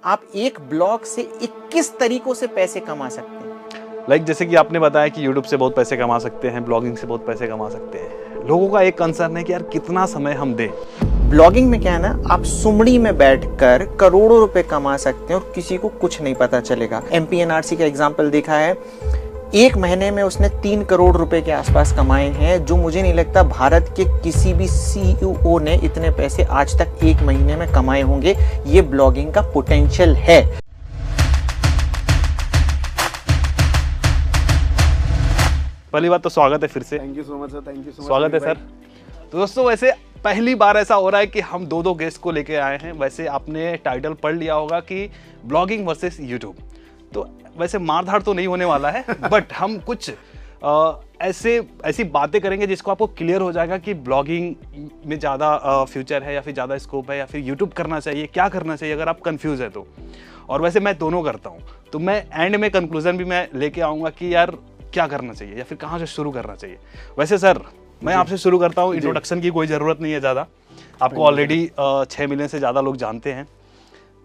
आप एक ब्लॉग से 21 तरीकों से पैसे कमा सकते हैं। लाइक जैसे कि आपने बताया कि यूट्यूब से बहुत पैसे कमा सकते हैं, ब्लॉगिंग से बहुत पैसे कमा सकते हैं। लोगों का एक कंसर्न है कि यार कितना समय हम दें। ब्लॉगिंग में क्या है ना, आप सुमड़ी में बैठकर करोड़ों रुपए कमा सकते हैं और किसी को कुछ नहीं पता चलेगा। एमपीएनआरसी का एग्जाम्पल देखा है, एक महीने में उसने 3 करोड़ रुपए के आसपास कमाए हैं, जो मुझे नहीं लगता भारत के किसी भी सीईओ ने इतने पैसे आज तक एक महीने में कमाए होंगे। ये ब्लॉगिंग का पोटेंशियल है। पहली बात तो स्वागत है फिर से। Thank you so much sir, thank you so much. स्वागत है सर। तो दोस्तों वैसे पहली बार ऐसा हो रहा है कि हम दो गेस्ट को लेके आए हैं। वैसे आपने टाइटल पढ़ लिया होगा कि ब्लॉगिंग वर्सेस यूट्यूब। तो वैसे मारधाड़ तो नहीं होने वाला है बट हम कुछ ऐसी बातें करेंगे जिसको आपको क्लियर हो जाएगा कि ब्लॉगिंग में ज़्यादा फ्यूचर है या फिर ज़्यादा स्कोप है या फिर यूट्यूब करना चाहिए, क्या करना चाहिए अगर आप कंफ्यूज है तो। और वैसे मैं दोनों करता हूँ, तो मैं एंड में कंक्लूजन भी मैं लेके आऊँगा कि यार क्या करना चाहिए या फिर कहाँ से शुरू करना चाहिए। वैसे सर मैं आपसे शुरू करता हूँ, इंट्रोडक्शन की कोई ज़रूरत नहीं है ज़्यादा, आपको ऑलरेडी 6 मिलियन से ज़्यादा लोग जानते हैं।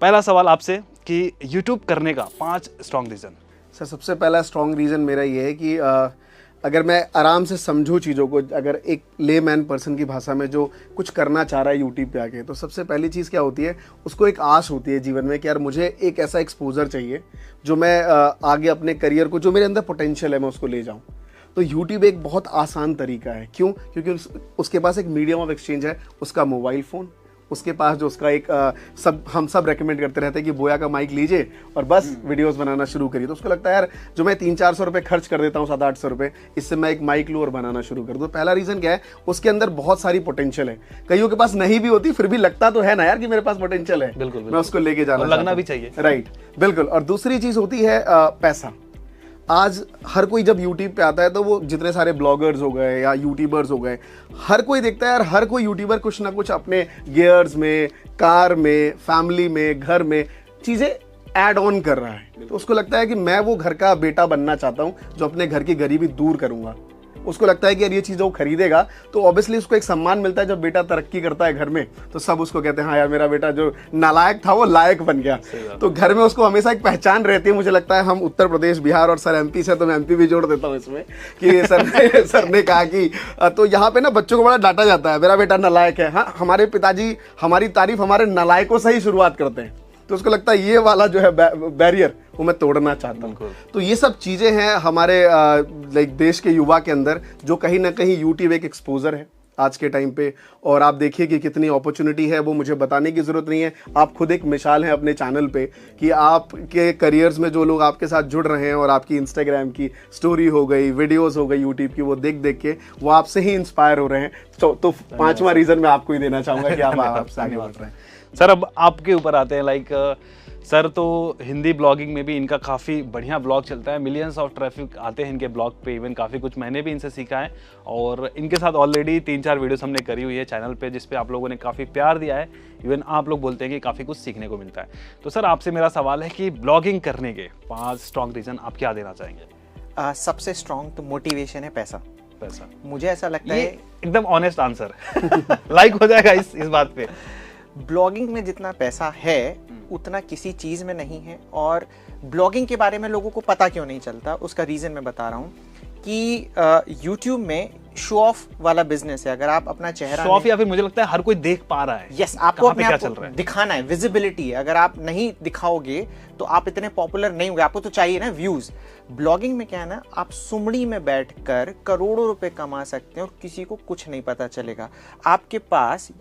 पहला सवाल आपसे कि यूट्यूब करने का 5 स्ट्रॉन्ग रीज़न। सर सबसे पहला स्ट्रॉन्ग रीज़न मेरा ये है कि अगर मैं आराम से समझूं चीज़ों को, अगर एक लेमैन पर्सन की भाषा में जो कुछ करना चाह रहा है यूट्यूब पे आके, तो सबसे पहली चीज़ क्या होती है, उसको एक आश होती है जीवन में कि यार मुझे एक ऐसा एक्सपोजर चाहिए जो मैं आगे अपने करियर को, जो मेरे अंदर पोटेंशियल है, मैं उसको ले जाऊँ। तो यूट्यूब एक बहुत आसान तरीका है। क्यों? क्योंकि उसके पास एक मीडियम ऑफ एक्सचेंज है, उसका मोबाइल फ़ोन, उसके पास जो उसका एक हम सब रेकमेंड करते रहते हैं कि बोया का माइक लीजिए और बस वीडियोस बनाना शुरू करिए। तो उसको लगता है यार जो मैं 300-400 रुपये खर्च कर देता हूँ, 700-800 रुपये, इससे मैं एक माइक लूँ और बनाना शुरू कर दूँ। पहला रीज़न क्या है, उसके अंदर बहुत सारी पोटेंशियल है। कईयों के पास नहीं भी होती, फिर भी लगता तो है ना यार कि मेरे पास पोटेंशियल है, बिल्कुल, मैं उसको लेके जाना, लगना भी चाहिए। राइट, बिल्कुल। और दूसरी चीज़ होती है पैसा। आज हर कोई जब यूट्यूब पे आता है तो वो जितने सारे ब्लॉगर्स हो गए या यूट्यूबर्स हो गए, हर कोई देखता है यार, हर कोई यूट्यूबर कुछ ना कुछ अपने गियर्स में, कार में, फैमिली में, घर में चीज़ें ऐड ऑन कर रहा है। तो उसको लगता है कि मैं वो घर का बेटा बनना चाहता हूँ जो अपने घर की गरीबी दूर करूँगा। उसको लगता है कि यार ये चीज़ वो खरीदेगा तो ऑब्वियसली उसको एक सम्मान मिलता है। जब बेटा तरक्की करता है घर में तो सब उसको कहते हैं हाँ यार मेरा बेटा जो नालायक था वो लायक बन गया। तो घर में उसको हमेशा एक पहचान रहती है। मुझे लगता है हम उत्तर प्रदेश, बिहार और सर एमपी से, तो मैं एमपी भी जोड़ देता हूँ इसमें कि सर ने कहा कि तो यहाँ पे ना बच्चों को बड़ा डांटा जाता है, मेरा बेटा नालायक है। हाँ, हमारे पिताजी हमारी तारीफ हमारे नालायकों से ही शुरुआत करते हैं। तो उसको लगता है ये वाला जो है बैरियर वो मैं तोड़ना चाहता हूँ। तो ये सब चीज़ें हैं हमारे लाइक देश के युवा के अंदर, जो कहीं ना कहीं यूट्यूब एक एक्सपोजर है आज के टाइम पे। और आप देखिए कि कितनी अपॉर्चुनिटी है, वो मुझे बताने की ज़रूरत नहीं है। आप खुद एक मिसाल हैं अपने चैनल पे कि आपके करियर्स में जो लोग आपके साथ जुड़ रहे हैं और आपकी इंस्टाग्राम की स्टोरी हो गई, वीडियोस हो गई यूट्यूब की, वो देख देख के वो आपसे ही इंस्पायर हो रहे हैं। तो 5वां रीज़न मैं आपको ही देना चाहूँगा कि आप आपसे आगे बढ़ रहे हैं। सर अब आपके ऊपर आते हैं। लाइक सर तो हिंदी ब्लॉगिंग में भी इनका काफ़ी बढ़िया ब्लॉग चलता है, मिलियंस ऑफ ट्रैफिक आते हैं इनके ब्लॉग पे। इवन काफ़ी कुछ मैंने भी इनसे सीखा है और इनके साथ ऑलरेडी 3-4 वीडियोस हमने करी हुई है चैनल पे, जिस पे आप लोगों ने काफ़ी प्यार दिया है। इवन आप लोग बोलते हैं कि काफ़ी कुछ सीखने को मिलता है। तो सर आपसे मेरा सवाल है कि ब्लॉगिंग करने के 5 स्ट्रॉन्ग रीज़न आप क्या देना चाहेंगे? सबसे स्ट्रॉन्ग तो मोटिवेशन है, पैसा। मुझे ऐसा लगता है एकदम ऑनेस्ट आंसर लाइक हो जाएगा इस बात पे। ब्लॉगिंग में जितना पैसा है उतना किसी चीज़ में नहीं है। और ब्लॉगिंग के बारे में लोगों को पता क्यों नहीं चलता, उसका रीज़न मैं बता रहा हूँ कि यूट्यूब में शो ऑफ वाला बिजनेस है। अगर आप अपना चेहरा शो ऑफ, या फिर मुझे लगता है हर कोई देख पा रहा है। यस, आपको अपने आप को दिखाना है, विजिबिलिटी है। अगर आप नहीं दिखाओगे तो आप इतने पॉपुलर नहीं होंगे। आपको तो चाहिए ना व्यूज। ब्लॉगिंग में क्या है ना, आप सुमड़ी में बैठकर करोड़ों रुपए कमा सकते हैं और किसी को कुछ नहीं पता चलेगा। आपके पास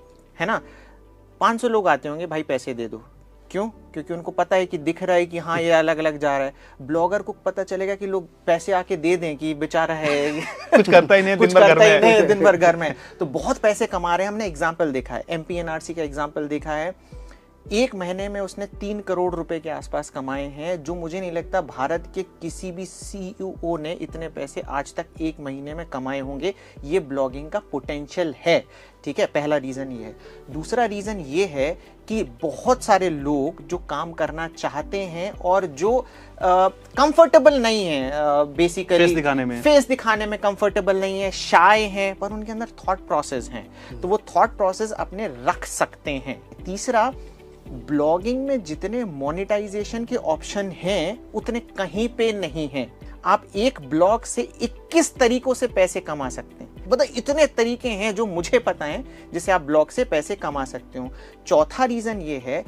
है ना 500 लोग आते होंगे, भाई पैसे दे दो। क्यों? क्योंकि उनको पता है कि दिख रहा है कि हाँ ये अलग अलग जा रहा है। ब्लॉगर को पता चलेगा कि लोग पैसे आके दे दें कि बेचारा है कुछ करता ही नहीं, दिन भर घर में, तो बहुत पैसे कमा रहे हैं। हमने एग्जाम्पल देखा है, एमपीएनआरसी का एग्जाम्पल देखा है। एक महीने में उसने 3 करोड़ रुपए के आसपास कमाए हैं, जो मुझे नहीं लगता भारत के किसी भी सीईओ ने इतने पैसे आज तक एक महीने में कमाए होंगे। ये ब्लॉगिंग का पोटेंशियल है। ठीक है, पहला रीज़न ये है। दूसरा रीज़न ये है कि बहुत सारे लोग जो काम करना चाहते हैं और जो कंफर्टेबल नहीं है, बेसिकली फेस दिखाने में कंफर्टेबल नहीं है, शाय हैं, पर उनके अंदर थॉट प्रोसेस हैं, तो वो थॉट प्रोसेस अपने रख सकते हैं। तीसरा, ब्लॉगिंग में जितने मोनेटाइजेशन के ऑप्शन हैं उतने कहीं पे नहीं हैं। आप एक ब्लॉग से 21 तरीकों से पैसे कमा सकते हैं। मतलब इतने तरीके हैं जो मुझे पता है जिससे आप ब्लॉग से पैसे कमा सकते हो। चौथा रीजन ये है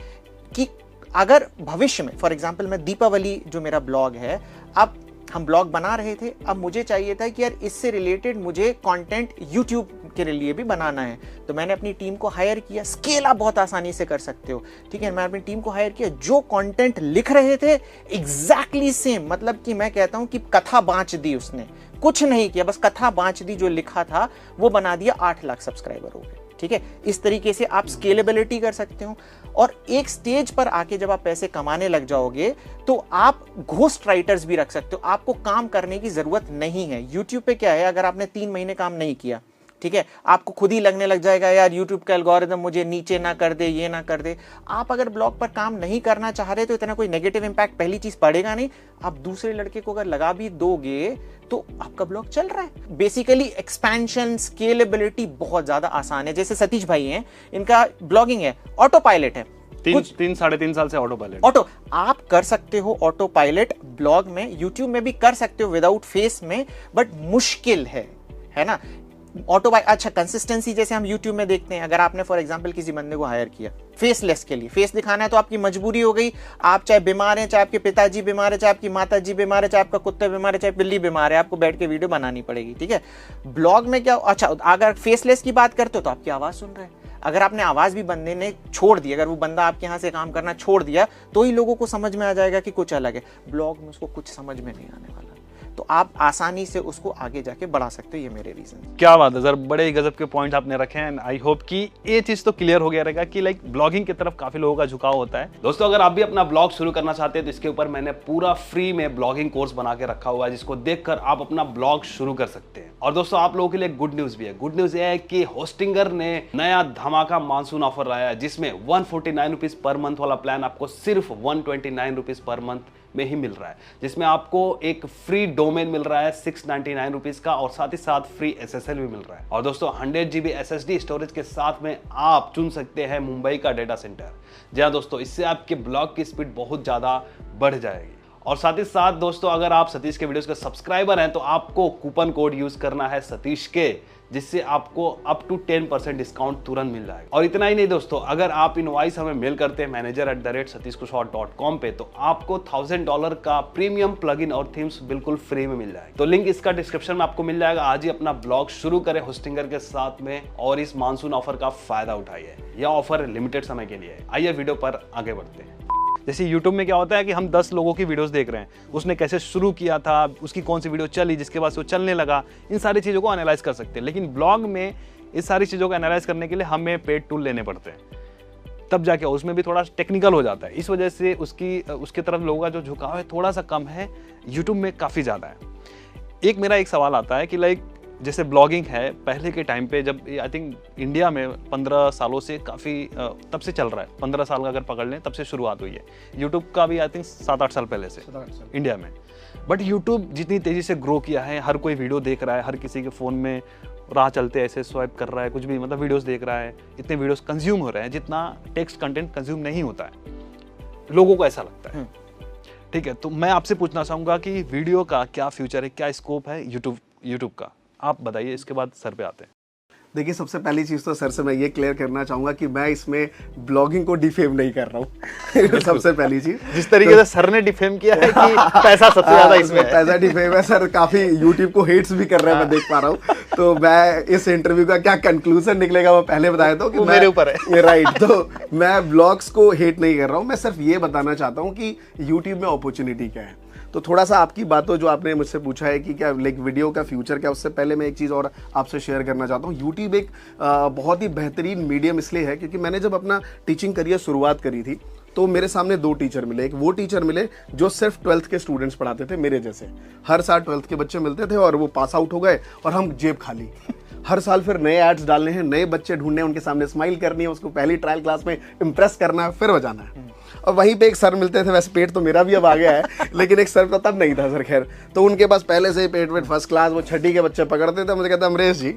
कि अगर भविष्य में, फॉर एग्जांपल मैं दीपावली जो मेरा ब्लॉग है, अब हम ब्लॉग बना रहे थे, अब मुझे चाहिए था कि यार इससे रिलेटेड मुझे कंटेंट यूट्यूब के लिए भी बनाना है, तो मैंने अपनी टीम को हायर किया। स्केल आप बहुत आसानी से कर सकते हो, ठीक है। मैंने अपनी टीम को हायर किया, जो कंटेंट लिख रहे थे एग्जैक्टली सेम, मतलब कि मैं कहता हूं कि कथा बांच दी उसने, कुछ नहीं किया, बस कथा बांच दी, जो लिखा था वो बना दिया, 8 लाख सब्सक्राइबर हो गए, ठीक है। इस तरीके से आप स्केलेबिलिटी कर सकते हो। और एक स्टेज पर आके जब आप पैसे कमाने लग जाओगे तो आप घोस्ट राइटर्स भी रख सकते हो, आपको काम करने की जरूरत नहीं है। यूट्यूब पे क्या है, अगर आपने 3 महीने काम नहीं किया, ठीक है, आपको खुद ही लगने लग जाएगा यार यूट्यूब का एल्गोरिदम मुझे नीचे ना कर दे, ये ना कर दे। आप अगर ब्लॉग पर काम नहीं करना चाह रहे तो इतना कोई नेगेटिव इंपैक्ट पहली चीज पड़ेगा नहीं। आप दूसरे लड़के को अगर लगा भी दोगे तो आपका ब्लॉग चल रहा है। बेसिकली एक्सपेंशन, स्केलेबिलिटी बहुत ज्यादा आसान है। जैसे सतीश भाई हैं, इनका ब्लॉगिंग है, ऑटो पायलट है, 3-3.5 साल से ऑटो आप कर सकते हो ऑटो पायलट ब्लॉग में, यूट्यूब में भी कर सकते हो विदाउट फेस में, बट मुश्किल है ना। अच्छा, कंसिस्टेंसी जैसे हम यूट्यूब में देखते हैं, अगर आपने फॉर एग्जांपल किसी बंदे को हायर किया फेसलेस के लिए, फेस दिखाना है तो आपकी मजबूरी हो गई। आप चाहे बीमार हैं, चाहे आपके पिताजी बीमार है, चाहे आपकी माताजी बीमार है, चाहे आपका कुत्ता बीमार है, चाहे बिल्ली बीमार है, आपको बैठ के वीडियो बनानी पड़ेगी, ठीक है। ब्लॉग में क्या, अच्छा अगर फेसलेस की बात करते हो तो आपकी आवाज सुन रहे हैं, अगर आपने आवाज भी बंदे ने छोड़ दी, अगर वो बंदा आपके यहाँ से काम करना छोड़ दिया तो ही लोगों को समझ में आ जाएगा कि कुछ अलग है। ब्लॉग में उसको कुछ समझ में नहीं आने वाला, तो आप आसानी से उसको आगे जाके बढ़ा सकते हो। ये मेरे रीजन। क्या बात है सर, बड़े ही गजब के पॉइंट आपने रखे हैं। आई होप कि ये चीज तो क्लियर हो गया रहेगा कि लाइक ब्लॉगिंग की तरफ काफी लोगों का झुकाव होता है। दोस्तों, अगर आप भी अपना ब्लॉग शुरू करना चाहते हैं तो इसके ऊपर मैंने पूरा फ्री में ब्लॉगिंग कोर्स बना के रखा हुआ है, जिसको देखकर आप अपना ब्लॉग शुरू कर सकते हैं। और दोस्तों, आप लोगों के लिए गुड न्यूज भी है। गुड न्यूज ये है कि होस्टिंगर ने नया धमाका मानसून ऑफर लाया है, जिसमें 149 रुपीज पर मंथ वाला प्लान आपको सिर्फ 129 रुपीज पर मंथ में ही मिल रहा है, जिसमें आपको एक फ्री डोमेन मिल रहा है 699 रुपीज का, और साथ ही साथ फ्री SSL भी मिल रहा है। और दोस्तों, 100 GB SSD स्टोरेज के साथ में आप चुन सकते हैं मुंबई का डेटा सेंटर। जी हाँ दोस्तों, इससे आपके ब्लॉग की स्पीड बहुत ज्यादा बढ़ जाएगी। और साथ ही साथ दोस्तों, अगर आप सतीश के वीडियोस के सब्सक्राइबर हैं तो आपको कूपन कोड यूज करना है सतीश के, जिससे आपको अप टू 10% डिस्काउंट तुरंत मिल जाएगा। और इतना ही नहीं दोस्तों, अगर आप इनवॉइस हमें मेल करते हैं manager@satish.com पे, तो आपको $1000 का प्रीमियम प्लगइन और थीम्स बिल्कुल फ्री में मिल जाएगा। तो लिंक इसका डिस्क्रिप्शन में आपको मिल जाएगा। आज ही अपना ब्लॉग शुरू करें होस्टिंगर के साथ में और इस मानसून ऑफर का फायदा उठाइए। यह ऑफर लिमिटेड समय के लिए है। आइए वीडियो पर आगे बढ़ते हैं। जैसे YouTube में क्या होता है कि हम 10 लोगों की वीडियोस देख रहे हैं, उसने कैसे शुरू किया था, उसकी कौन सी वीडियो चली, जिसके बाद वो चलने लगा, इन सारी चीज़ों को एनालाइज कर सकते हैं। लेकिन ब्लॉग में इस सारी चीज़ों को एनालाइज करने के लिए हमें पेड टूल लेने पड़ते हैं, तब जाके उसमें भी थोड़ा टेक्निकल हो जाता है। इस वजह से उसकी तरफ लोगों का जो झुकाव है थोड़ा सा कम है, YouTube में काफ़ी ज़्यादा है। मेरा एक सवाल आता है कि लाइक जैसे ब्लॉगिंग है, पहले के टाइम पे जब आई थिंक इंडिया में 15 सालों से काफ़ी तब से चल रहा है, 15 साल का अगर पकड़ लें तब से शुरुआत हुई है। यूट्यूब का भी आई थिंक 7-8 साल पहले से इंडिया में। बट यूट्यूब जितनी तेज़ी से ग्रो किया है, हर कोई वीडियो देख रहा है, हर किसी के फ़ोन में राह चलते ऐसे स्वाइप कर रहा है, कुछ भी मतलब वीडियोस देख रहा है, इतने वीडियोस कंज्यूम हो रहे हैं जितना टेक्स्ट कंटेंट कंज्यूम नहीं होता है, लोगों को ऐसा लगता है। ठीक है, तो मैं आपसे पूछना चाहूँगा कि वीडियो का क्या फ्यूचर है, क्या स्कोप है यूट्यूब का, आप बताइए, इसके बाद सर पे आते हैं। देखिए, सबसे पहली चीज़ तो सर से मैं ये क्लियर करना चाहूँगा कि मैं इसमें ब्लॉगिंग को डिफेम नहीं कर रहा हूँ। सबसे पहली चीज़, जिस तरीके से सर ने डिफेम किया है कि पैसा सबसे ज़्यादा इसमें है। पैसा डिफेम है सर, काफ़ी यूट्यूब को हेट्स भी कर रहे हैं, मैं देख पा रहा हूँ। तो मैं इस इंटरव्यू का क्या कंक्लूजन निकलेगा वो पहले बता देता हूँ कि मेरे ऊपर है। राइट, तो मैं ब्लॉग्स को हेट नहीं कर रहा हूँ, मैं सिर्फ ये बताना चाहता हूँ कि यूट्यूब में अपॉर्चुनिटी क्या है। तो थोड़ा सा आपकी बातों जो आपने मुझसे पूछा है कि क्या लाइक वीडियो का फ्यूचर क्या, उससे पहले मैं एक चीज़ और आपसे शेयर करना चाहता हूँ। यूट्यूब एक बहुत ही बेहतरीन मीडियम इसलिए है क्योंकि मैंने जब अपना टीचिंग करियर शुरुआत करी थी तो मेरे सामने 2 टीचर मिले। एक वो टीचर मिले जो सिर्फ 12th के स्टूडेंट्स पढ़ाते थे मेरे जैसे, हर साल 12th के बच्चे मिलते थे और वो पास आउट हो गए और हम जेब खाली। हर साल फिर नए एड्स डालने हैं, नए बच्चे ढूंढने हैं, उनके सामने स्माइल करनी है, उसको पहली ट्रायल क्लास में इम्प्रेस करना है, फिर बजाना है। और वहीं पे एक सर मिलते थे, वैसे पेट तो मेरा भी अब आ गया है लेकिन एक सर का तब नहीं था सर, खैर, तो उनके पास पहले से ही पेट वेट फर्स्ट क्लास, वो 6ठी के बच्चे पकड़ते थे। मुझे कहता अमरेश जी,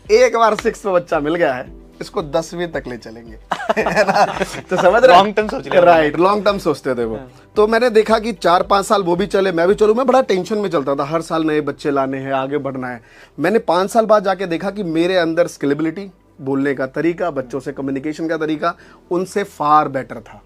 एक बार 6th में बच्चा मिल गया है, इसको 10वीं तक ले चलेंगे है ना? तो समझ रहे लॉन्ग टर्म सोच रहे, राइट, लॉन्ग टर्म सोचते थे वो। तो मैंने देखा कि 4-5 साल वो भी चले, मैं भी चलूँ, मैं बड़ा टेंशन में चलता था, हर साल नए बच्चे लाने हैं, आगे बढ़ना है। मैंने 5 साल बाद जाके देखा कि मेरे अंदर स्किलेबिलिटी, बोलने का तरीका, बच्चों से कम्युनिकेशन का तरीका उनसे फार बेटर था।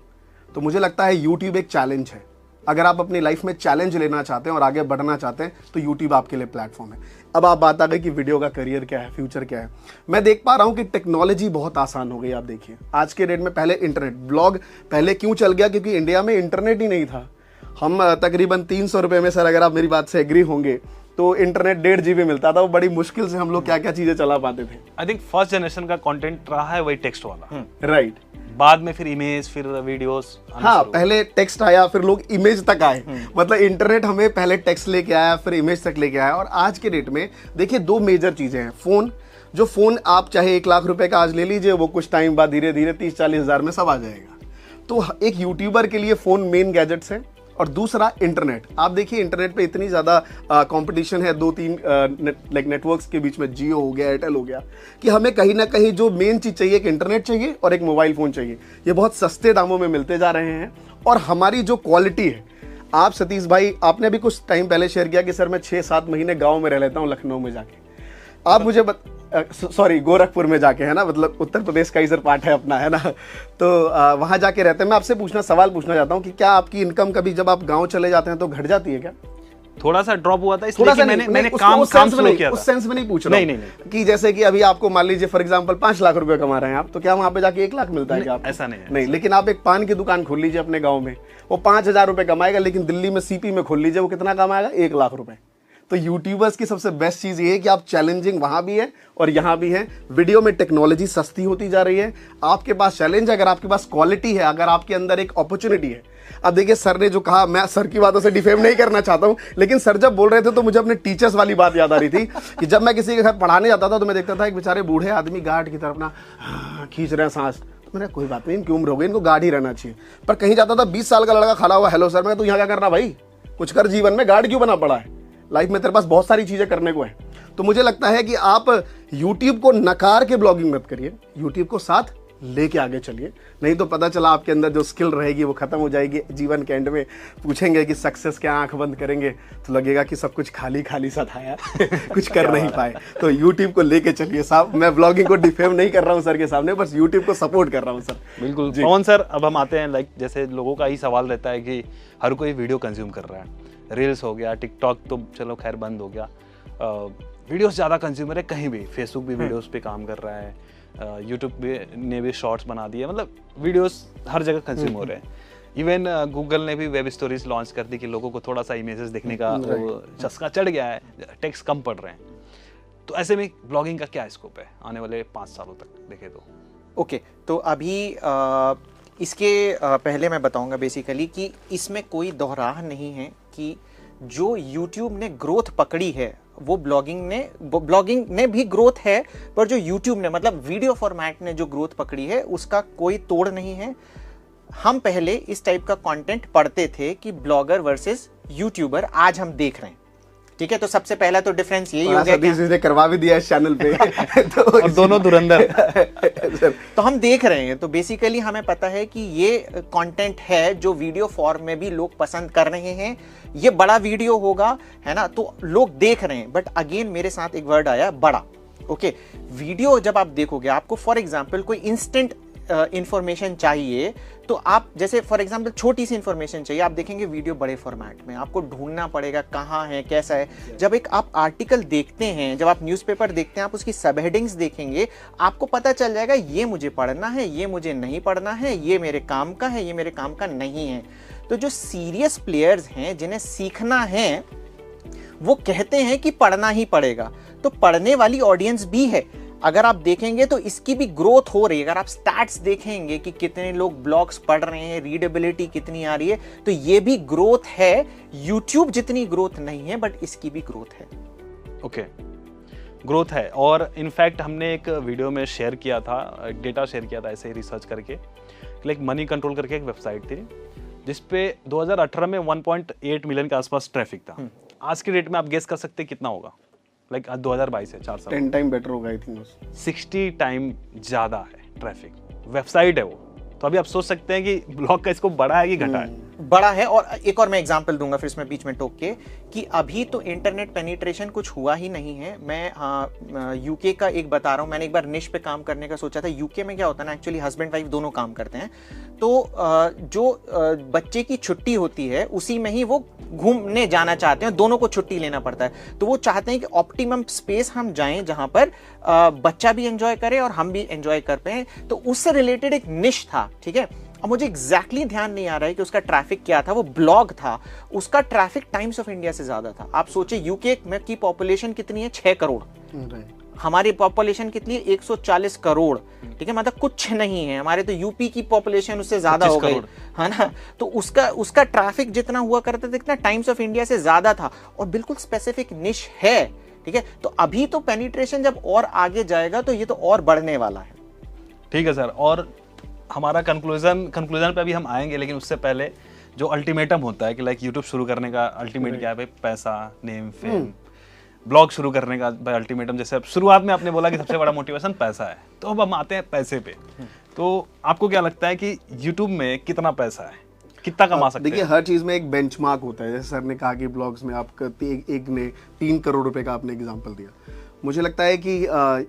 तो मुझे लगता है यूट्यूब एक चैलेंज है। अगर आप अपनी लाइफ में चैलेंज लेना चाहते हैं और आगे बढ़ना चाहते हैं तो यूट्यूब आपके लिए प्लेटफॉर्म है। अब आप बात आ गई कि वीडियो का करियर क्या है, फ्यूचर क्या है। मैं देख पा रहा हूं कि टेक्नोलॉजी बहुत आसान हो गई। आप देखिए आज के डेट में, पहले इंटरनेट, ब्लॉग पहले क्यों चल गया, क्योंकि इंडिया में इंटरनेट ही नहीं था। हम तकरीबन 300 रुपये में, सर अगर आप मेरी बात से एग्री होंगे, तो इंटरनेट 1.5 GB मिलता था। वो बड़ी मुश्किल से हम लोग क्या क्या चीजें चला पाते थे। आई थिंक फर्स्ट जनरेशन का कंटेंट रहा है वही टेक्स्ट वाला, राइट। बाद में फिर इमेज, फिर वीडियोस। हाँ, पहले टेक्स्ट आया, फिर लोग इमेज तक आए। मतलब इंटरनेट हमें पहले टेक्स्ट लेके आया, फिर इमेज तक लेके आया। और आज के डेट में देखिए 2 मेजर चीजें हैं। फोन, जो फोन आप चाहे 1 लाख रुपए का आज ले लीजिए, वो कुछ टाइम बाद धीरे धीरे 30-40 हज़ार में सब आ जाएगा। तो एक यूट्यूबर के लिए फोन मेन गैजेट्स है। और दूसरा इंटरनेट। आप देखिए इंटरनेट पे इतनी ज़्यादा कंपटीशन है 2-3 नेटवर्क्स के बीच में, जियो हो गया, एयरटेल हो गया, कि हमें कहीं ना कहीं जो मेन चीज़ चाहिए, एक इंटरनेट चाहिए और एक मोबाइल फ़ोन चाहिए। ये बहुत सस्ते दामों में मिलते जा रहे हैं। और हमारी जो क्वालिटी है, आप सतीश भाई, आपने अभी कुछ टाइम पहले शेयर किया कि सर मैं 6-7 महीने गाँव में रह लेता हूँ, लखनऊ में जाके। आप मुझे सॉरी गोरखपुर में जाके, है ना, मतलब उत्तर प्रदेश का ही सर पार्ट है अपना, है ना। तो वहाँ जाके रहते हैं। मैं आपसे सवाल पूछना चाहता हूँ कि क्या आपकी इनकम कभी जब आप गांव चले जाते हैं तो घट जाती है क्या? थोड़ा सा ड्रॉप हुआ था, इसलिए कि मैंने काम स्लो किया था। उस सेंस में नहीं पूछ रहा हूँ कि जैसे कि अभी आपको मान लीजिए फॉर एग्जांपल 5 लाख रुपए कमा रहे हैं आप, तो क्या वहाँ पे जाके 1 लाख मिलता है क्या आपको? ऐसा नहीं है। नहीं, लेकिन आप एक पान की दुकान खोल लीजिए अपने गाँव में, वो 5,000 रुपए कमाएगा। लेकिन दिल्ली में सीपी में खोल लीजिए, वो कितना कमाएगा? 1 लाख रुपए। तो यूट्यूबर्स की सबसे बेस्ट चीज़ ये है कि आप चैलेंजिंग वहाँ भी है और यहाँ भी है। वीडियो में टेक्नोलॉजी सस्ती होती जा रही है। आपके पास चैलेंज है, अगर आपके पास क्वालिटी है, अगर आपके अंदर एक अपॉर्चुनिटी है। अब देखिए सर ने जो कहा, मैं सर की बातों से डिफेम नहीं करना चाहता हूँ, लेकिन सर जब बोल रहे थे तो मुझे अपने टीचर्स वाली बात याद आ रही थी कि जब मैं किसी के घर पढ़ाने जाता था तो मैं देखता था एक बेचारे बूढ़े आदमी गार्ड की तरफ ना खींच रहे हैं सांस। मैंने कोई बात नहीं, इनकी उम्र हो गई, इनको गार्ड ही रहना चाहिए। पर कहीं जाता था 20 साल का लड़का खड़ा हुआ, हेलो सर, मैं तू यहाँ क्या करना भाई, कुछ कर जीवन में, गार्ड क्यों बना पड़ा है? लाइफ में तेरे पास बहुत सारी चीजें करने को है। तो मुझे लगता है कि आप YouTube को नकार के ब्लॉगिंग मत करिए, YouTube को साथ लेके आगे चलिए। नहीं तो पता चला आपके अंदर जो स्किल रहेगी वो खत्म हो जाएगी। जीवन के एंड में पूछेंगे कि सक्सेस क्या, आंख बंद करेंगे तो लगेगा कि सब कुछ खाली खाली सा था यार कुछ कर नहीं पाए। तो YouTube को लेके चलिए साहब। मैं ब्लॉगिंग को डिफेम नहीं कर रहा हूँ सर के सामने, बस YouTube को सपोर्ट कर रहा हूँ सर। बिल्कुल पवन सर, अब हम आते हैं, लाइक जैसे लोगों का ही सवाल रहता है कि हर कोई वीडियो कंज्यूम कर रहा है, रील्स हो गया, टिकटॉक तो चलो खैर बंद हो गया, वीडियोस ज़्यादा कंज्यूमर है, कहीं भी फेसबुक भी वीडियोस पे काम कर रहा है, यूट्यूब ने भी शॉर्ट्स बना दिए, मतलब वीडियोस हर जगह कंज्यूम हो रहे हैं। इवन गूगल ने भी वेब स्टोरीज लॉन्च कर दी कि लोगों को थोड़ा सा इमेजेस देखने का चस्का चढ़ गया है, टेक्स्ट कम पढ़ रहे हैं। तो ऐसे में ब्लॉगिंग का क्या स्कोप है आने वाले 5 सालों तक देखे तो? ओके, तो अभी इसके पहले मैं बताऊंगा बेसिकली कि इसमें कोई दोहराह नहीं है कि जो YouTube ने ग्रोथ पकड़ी है वो ब्लॉगिंग ने भी ग्रोथ है, पर जो YouTube ने, मतलब वीडियो फॉर्मेट ने जो ग्रोथ पकड़ी है उसका कोई तोड़ नहीं है। हम पहले इस टाइप का कंटेंट पढ़ते थे कि ब्लॉगर वर्सेस यूट्यूबर, आज हम देख रहे हैं, ठीक है। तो सबसे पहला तो डिफरेंस यही हो गया कि करवा भी दिया इस चैनल पे तो और दोनों धुरंधर तो हम देख रहे हैं। तो बेसिकली हमें पता है कि ये कंटेंट है जो वीडियो फॉर्म में भी लोग पसंद कर रहे हैं, ये बड़ा वीडियो होगा, है ना, तो लोग देख रहे हैं। बट अगेन मेरे साथ एक वर्ड आया, बड़ा। ओके, वीडियो जब आप देखोगे, आपको फॉर एग्जांपल कोई इंस्टेंट इंफॉर्मेशन चाहिए, तो आप जैसे फॉर एग्जांपल छोटी सी इंफॉर्मेशन चाहिए, आप देखेंगे वीडियो बड़े फॉर्मेट में, आपको ढूंढना पड़ेगा कहाँ है, कैसा है। जब एक आप आर्टिकल देखते हैं, जब आप न्यूज़पेपर देखते हैं, आप उसकी सब हेडिंग्स देखेंगे, आपको पता चल जाएगा ये मुझे पढ़ना है, ये मुझे नहीं पढ़ना है, ये मेरे काम का है, ये मेरे काम का नहीं है। तो जो सीरियस प्लेयर्स हैं जिन्हें सीखना है वो कहते हैं कि पढ़ना ही पड़ेगा। तो पढ़ने वाली ऑडियंस भी है, अगर आप देखेंगे तो इसकी भी ग्रोथ हो रही है। अगर आप स्टैट्स देखेंगे कि कितने लोग ब्लॉग्स पढ़ रहे हैं, रीडेबिलिटी कितनी आ रही है, तो ये भी ग्रोथ है। यूट्यूब जितनी ग्रोथ नहीं है बट इसकी भी ग्रोथ है। ओके, ग्रोथ है। और इनफैक्ट हमने एक वीडियो में शेयर किया था, डेटा शेयर किया था ऐसे ही रिसर्च करके, लाइक मनी कंट्रोल करके एक वेबसाइट थी जिसपे 2018 में 1.8 मिलियन के आसपास ट्रैफिक था। आज की डेट में आप गेस कर सकते हैं कितना होगा? लाइक 2022 है, 4 साल 10 टाइम बेटर होगा आई थिंक। 60 टाइम ज़्यादा है ट्रैफिक, वेबसाइट है वो। तो अभी आप सोच सकते हैं कि ब्लॉग का इसको बढ़ा है कि घटा है। बड़ा है। और एक और मैं एग्जांपल दूंगा फिर इसमें बीच में टोक के कि अभी तो इंटरनेट पेनिट्रेशन कुछ हुआ ही नहीं है। मैं यूके का एक बता रहा हूँ, मैंने एक बार निश पे काम करने का सोचा था। यूके में क्या होता है ना, एक्चुअली हस्बैंड वाइफ दोनों काम करते हैं, तो जो बच्चे की छुट्टी होती है उसी में ही वो घूमने जाना चाहते हैं, दोनों को छुट्टी लेना पड़ता है। तो वो चाहते हैं कि ऑप्टिमम स्पेस हम जाएं जहां पर बच्चा भी एंजॉय करे और हम भी एंजॉय कर पाए। तो उससे रिलेटेड एक निश था, ठीक है। अब मुझे एग्जैक्टली ध्यान नहीं आ रहा है कि उसका ट्रैफिक क्या था, वो ब्लॉग था, उसका ट्रैफिक टाइम्स ऑफ इंडिया से ज्यादा था। आप सोचे यूके में की पॉपुलेशन कितनी है, 6 करोड़। हमारी पॉपुलेशन कितनी है, 140 करोड़, ठीक है, मतलब कुछ नहीं है। हमारे तो यूपी की पॉपुलेशन उससे ज्यादा हो गई है ना। तो उसका ट्रैफिक जितना हुआ करता था, इतना टाइम्स ऑफ इंडिया से ज्यादा था, और बिल्कुल स्पेसिफिक निश है, ठीक है। तो अभी तो पेनिट्रेशन जब और आगे जाएगा तो ये तो और बढ़ने वाला है। ठीक है सर, और हमारा कंक्लूजन पे अभी हम आएंगे, लेकिन उससे पहले जो अल्टीमेटम होता है कि लाइक यूट्यूब शुरू करने का अल्टीमेट क्या है भाई, पैसा, नेम, फेम। ब्लॉग शुरू करने का भाई अल्टीमेटम, जैसे अब शुरुआत में आपने बोला कि सबसे बड़ा मोटिवेशन पैसा है, तो अब हम आते हैं पैसे पे। तो आपको क्या लगता है कि यूट्यूब में कितना पैसा है, कितना कमा सकते हैं? देखिए, हर चीज में एक बेंचमार्क होता है। जैसे सर ने कहा कि ब्लॉग्स में आप एक ने 3 करोड़ रुपए का आपने एग्जांपल दिया। मुझे लगता है कि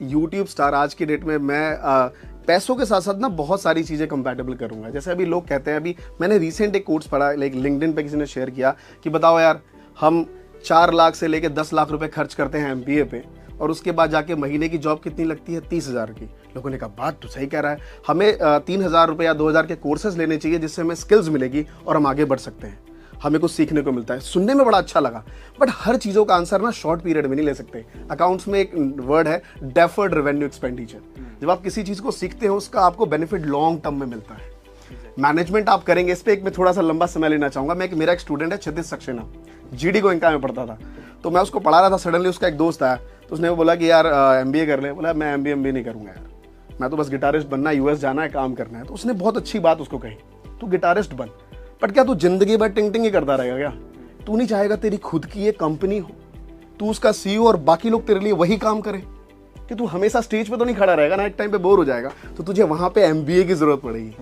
यूट्यूब स्टार आज की डेट में मैं पैसों के साथ साथ ना बहुत सारी चीज़ें कंपैटिबल करूंगा। जैसे अभी लोग कहते हैं, अभी मैंने रिसेंट एक कोर्स पढ़ा, लाइक लिंक्डइन पे किसी ने शेयर किया कि बताओ यार, हम 4 लाख से लेके 10 लाख रुपए खर्च करते हैं MBA पे, और उसके बाद जाके महीने की जॉब कितनी लगती है, 30,000 की। लोगों ने कहा बात तो सही कह रहा है, हमें 3,000 रुपये या 2,000 के कोर्सेज लेने चाहिए जिससे हमें स्किल्स मिलेगी और हम आगे बढ़ सकते हैं, हमें कुछ सीखने को मिलता है। सुनने में बड़ा अच्छा लगा, बट हर चीज़ों का आंसर ना शॉर्ट पीरियड में नहीं ले सकते। अकाउंट्स में एक वर्ड है डेफर्ड रेवेन्यू एक्सपेंडिचर। जब आप किसी चीज़ को सीखते हैं उसका आपको बेनिफिट लॉन्ग टर्म में मिलता है। मैनेजमेंट आप करेंगे, इस पर एक मैं थोड़ा सा लंबा समय लेना चाहूँगा। मेरा एक स्टूडेंट है क्षितिज सक्सेना, GD गोयनका में पढ़ता था, तो मैं उसको पढ़ा रहा था। सडनली उसका एक दोस्त आया, तो उसने बोला कि यार MBA कर ले। बोला मैं MBA नहीं करूँगा यार, मैं तो बस गिटारिस्ट बनना है, US जाना है, काम करना है। तो उसने बहुत अच्छी बात उसको कही, तू गिटारिस्ट बन, बट क्या तू जिंदगी भर टिंग ही करता रहेगा क्या? तू नहीं चाहेगा तेरी खुद की एक कंपनी हो, तू उसका CEO और बाकी लोग तेरे लिए वही काम करें? कि तू हमेशा स्टेज पे तो नहीं खड़ा रहेगा ना, एक टाइम पे बोर हो जाएगा। तो तुझे वहां पे MBA की जरूरत पड़ेगी,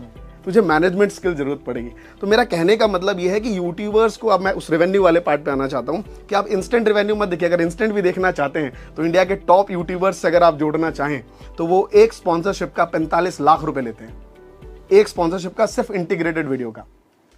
तुझे मैनेजमेंट स्किल जरूरत पड़ेगी। तो मेरा कहने का मतलब यह है कि यूट्यूबर्स को, अब मैं उस रेवेन्यू वाले पार्ट पे आना चाहता हूं कि आप इंस्टेंट रेवेन्यू मत देखिए। अगर इंस्टेंट भी देखना चाहते हैं तो इंडिया के टॉप यूट्यूबर्स से अगर आप जोड़ना चाहें तो वो एक स्पॉन्सरशिप का 45 लाख रुपए लेते हैं, एक स्पॉन्सरशिप का, सिर्फ इंटीग्रेटेड वीडियो का।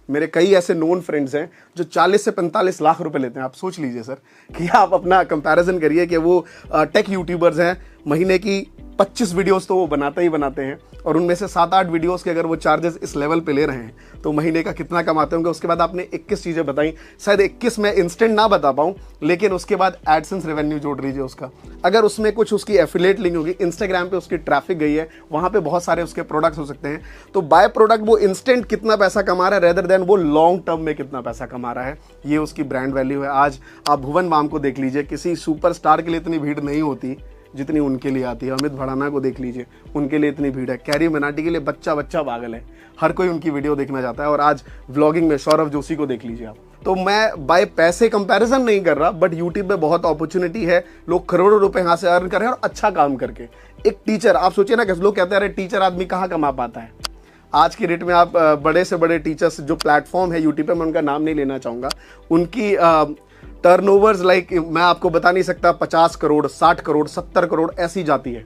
मेरे कई ऐसे नोन फ्रेंड्स हैं जो 40 से 45 लाख रुपए लेते हैं। आप सोच लीजिए सर कि आप अपना कंपैरिजन करिए कि वो टेक यूट्यूबर्स हैं, महीने की 25 वीडियोस तो वो बनाते ही बनाते हैं, और उनमें से 7-8 वीडियोस के अगर वो चार्जेस इस लेवल पे ले रहे हैं तो महीने का कितना कमाते होंगे। उसके बाद आपने 21 चीज़ें बताई, शायद 21 में इंस्टेंट ना बता पाऊँ, लेकिन उसके बाद एडसेंस रेवेन्यू जोड़ लीजिए उसका, अगर उसमें कुछ उसकी एफिलिएट लिंक होगी, इंस्टाग्राम पे उसकी ट्रैफिक गई है, वहाँ पे बहुत सारे उसके प्रोडक्ट्स हो सकते हैं। तो बाय प्रोडक्ट वो इंस्टेंट कितना पैसा कमा रहा है रेदर देन वो लॉन्ग टर्म में कितना पैसा कमा रहा है, ये उसकी ब्रांड वैल्यू है। आज आप भुवन बाम को देख लीजिए, किसी सुपरस्टार के लिए इतनी भीड़ नहीं होती जितनी उनके लिए आती है। अमित भड़ाना को देख लीजिए, उनके लिए इतनी भीड़ है। कैरी मनाटी के लिए बच्चा पागल है, हर कोई उनकी वीडियो देखना चाहता है। और आज व्लॉगिंग में सौरभ जोशी को देख लीजिए आप। तो मैं बाय पैसे कंपैरिजन नहीं कर रहा, बट यूट्यूब में बहुत अपॉर्चुनिटी है, लोग करोड़ों रुपए यहाँ से अर्न कर रहे हैं और अच्छा काम करके। एक टीचर, आप सोचिए ना, कैसे लोग कहते हैं अरे टीचर आदमी कहाँ कमा पाता है। आज की डेट में आप बड़े से बड़े टीचर्स जो प्लेटफॉर्म है यूट्यूब पे, मैं उनका नाम नहीं लेना चाहूँगा, उनकी टर्नओवर्स लाइक मैं आपको बता नहीं सकता, 50 करोड़, 60 करोड़, 70 करोड़ ऐसी जाती है।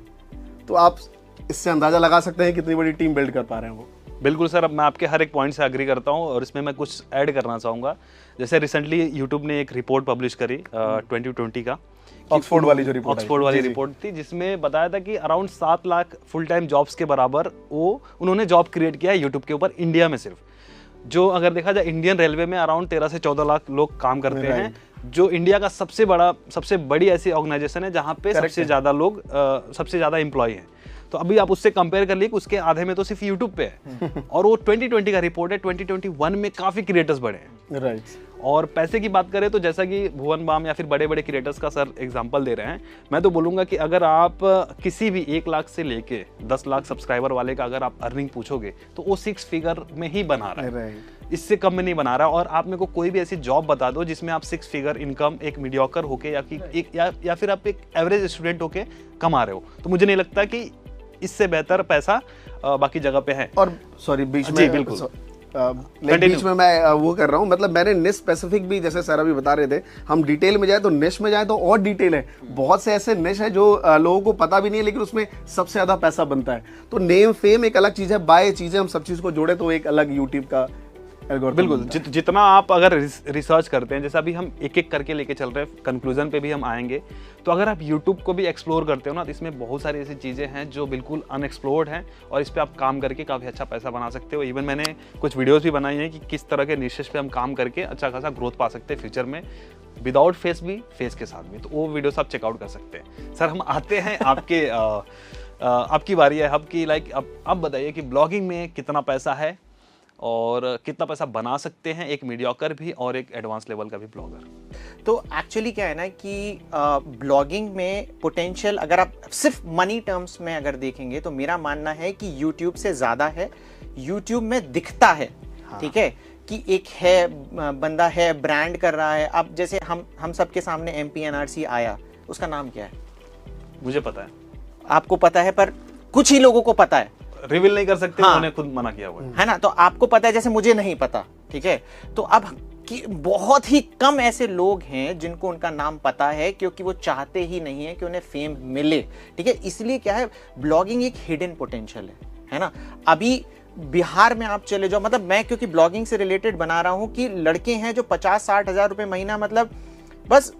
तो आप इससे अंदाजा लगा सकते हैं कितनी बड़ी टीम बिल्ड कर पा रहे हैं वो। बिल्कुल सर, अब मैं आपके हर एक पॉइंट से एग्री करता हूँ, और इसमें मैं कुछ ऐड करना चाहूँगा। जैसे रिसेंटली यूट्यूब ने एक रिपोर्ट पब्लिश करी 2020 का, ऑक्सफोर्ड वाली जो रिपोर्ट, ऑक्सफोर्ड वाली रिपोर्ट थी, जिसमें बताया था कि around 7 lakh full time jobs के बराबर उन्होंने जॉब क्रिएट किया है यूट्यूब के ऊपर इंडिया में सिर्फ। जो अगर देखा जाए इंडियन रेलवे में अराउंड 13 से 14 लाख लोग काम करते हैं, जो इंडिया का सबसे बड़ी ऐसी ऑर्गेनाइजेशन है जहाँ पे सबसे ज़्यादा लोग, सबसे ज़्यादा एम्प्लॉय हैं। तो अभी आप उससे कंपेयर कर लिए कि उसके आधे में तो सिर्फ यूट्यूब पे है और वो 2020 का रिपोर्ट है, 2021 में काफ़ी क्रिएटर्स बढ़े हैं। राइट। और पैसे की बात करें तो जैसा कि भुवन बाम या फिर बड़े बड़े क्रिएटर्स का सर एग्जांपल दे रहे हैं, मैं तो बोलूँगा कि अगर आप किसी भी 1 लाख से लेके 10 लाख सब्सक्राइबर वाले का अगर आप अर्निंग पूछोगे तो वो 6 फिगर में ही बना रहा है। इससे कम में नहीं बना रहा। और आप मेरे को कोई भी ऐसी जॉब बता दो जिसमें आप 6 फिगर इनकम एक मीडियोकर होके या फिर आप एक एवरेज स्टूडेंट होके कमा रहे हो, तो मुझे नहीं लगता कि इससे बेहतर पैसा बाकी जगह पे है। और सॉरी बीच में, जी बिल्कुल, बीच में मैं वो कर रहा हूँ, मतलब मैंने निश स्पेसिफिक भी, जैसे सर अभी बता रहे थे, हम डिटेल में जाए तो निश में जाए तो और डिटेल है। बहुत से ऐसे निश है जो लोगों को पता भी नहीं है, लेकिन उसमें सबसे ज्यादा पैसा बनता है। तो नेम फेम एक अलग चीज है, बाय चीजें, हम सब चीज को जोड़े तो एक अलग यूट्यूब का एल्गोरिथम। बिल्कुल, जितना आप अगर रिसर्च करते हैं, जैसे अभी हम एक एक करके लेके चल रहे हैं, कंक्लूजन पे भी हम आएंगे, तो अगर आप YouTube को भी एक्सप्लोर करते हो ना, तो इसमें बहुत सारी ऐसी चीज़ें हैं जो बिल्कुल अनएक्सप्लोर्ड हैं और इस पे आप काम करके काफ़ी अच्छा पैसा बना सकते हो। इवन मैंने कुछ वीडियोस भी बनाई हैं कि किस तरह के निशेस पे हम काम करके अच्छा खासा ग्रोथ पा सकते हैं फ्यूचर में, विदाउट फेस भी, फेस के साथ भी। तो वो वीडियोस आप चेकआउट कर सकते हैं। सर हम आते हैं आपके आपकी बारी है, आपकी अब बताइए कि ब्लॉगिंग में कितना पैसा है और कितना पैसा बना सकते हैं एक मीडियोकर भी और एक एडवांस लेवल का भी ब्लॉगर। तो एक्चुअली क्या है ना कि ब्लॉगिंग में पोटेंशियल अगर आप सिर्फ मनी टर्म्स में अगर देखेंगे तो मेरा मानना है कि यूट्यूब से ज़्यादा है। यूट्यूब में दिखता है, ठीक है, कि एक है बंदा है, ब्रांड कर रहा है। अब जैसे हम सबके सामने MPNRC आया, उसका नाम क्या है? मुझे पता है, आपको पता है, पर कुछ ही लोगों को पता है, रिवील नहीं कर सकते, हाँ, उन्होंने खुद मना किया हुआ है ना। तो आपको पता है, जैसे मुझे नहीं पता, ठीक है। तो अब कि बहुत ही कम ऐसे लोग हैं जिनको उनका नाम पता है, क्योंकि वो चाहते ही नहीं है कि उन्हें फेम मिले, ठीक है। इसलिए क्या है, ब्लॉगिंग एक हिडन पोटेंशियल है ना। अभी बिहार में आप चले जाओ, मतलब मैं क्योंकि ब्लॉगिंग से रिलेटेड बना रहा हूं, कि लड़के हैं जो 50-60 हजार रुपए महीना, मतलब बस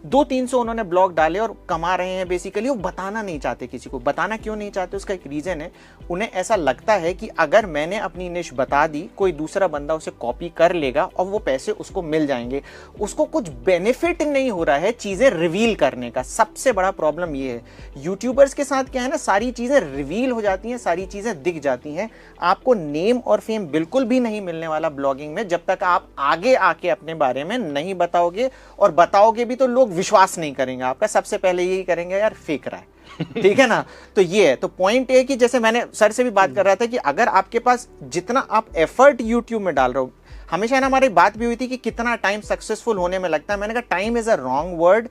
200-300 उन्होंने ब्लॉग डाले और कमा रहे हैं। बेसिकली वो बताना नहीं चाहते किसी को। बताना क्यों नहीं चाहते, उसका एक रीजन है, उन्हें ऐसा लगता है कि अगर मैंने अपनी निश बता दी, कोई दूसरा बंदा उसे कॉपी कर लेगा और वो पैसे उसको मिल जाएंगे। उसको कुछ बेनिफिट नहीं हो रहा है चीजें रिवील करने का। सबसे बड़ा प्रॉब्लम ये है यूट्यूबर्स के साथ, क्या है ना, सारी चीजें रिवील हो जाती हैं, सारी चीजें दिख जाती हैं। आपको नेम और फेम बिल्कुल भी नहीं मिलने वाला ब्लॉगिंग में, जब तक आप आगे आके अपने बारे में नहीं बताओगे। और बताओगे भी तो लोग विश्वास नहीं करेंगे आपका, सबसे पहले यही करेंगे, यार फेक रहा है, ठीक है ना। तो ये है, तो पॉइंट है कि जैसे मैंने सर से भी बात कर रहा था कि अगर आपके पास जितना आप एफर्ट यूट्यूब में डाल रहे हो, हमेशा ना हमारी बात भी हुई थी कि कितना टाइम सक्सेसफुल होने में लगता है। मैंने कहा time is a wrong word,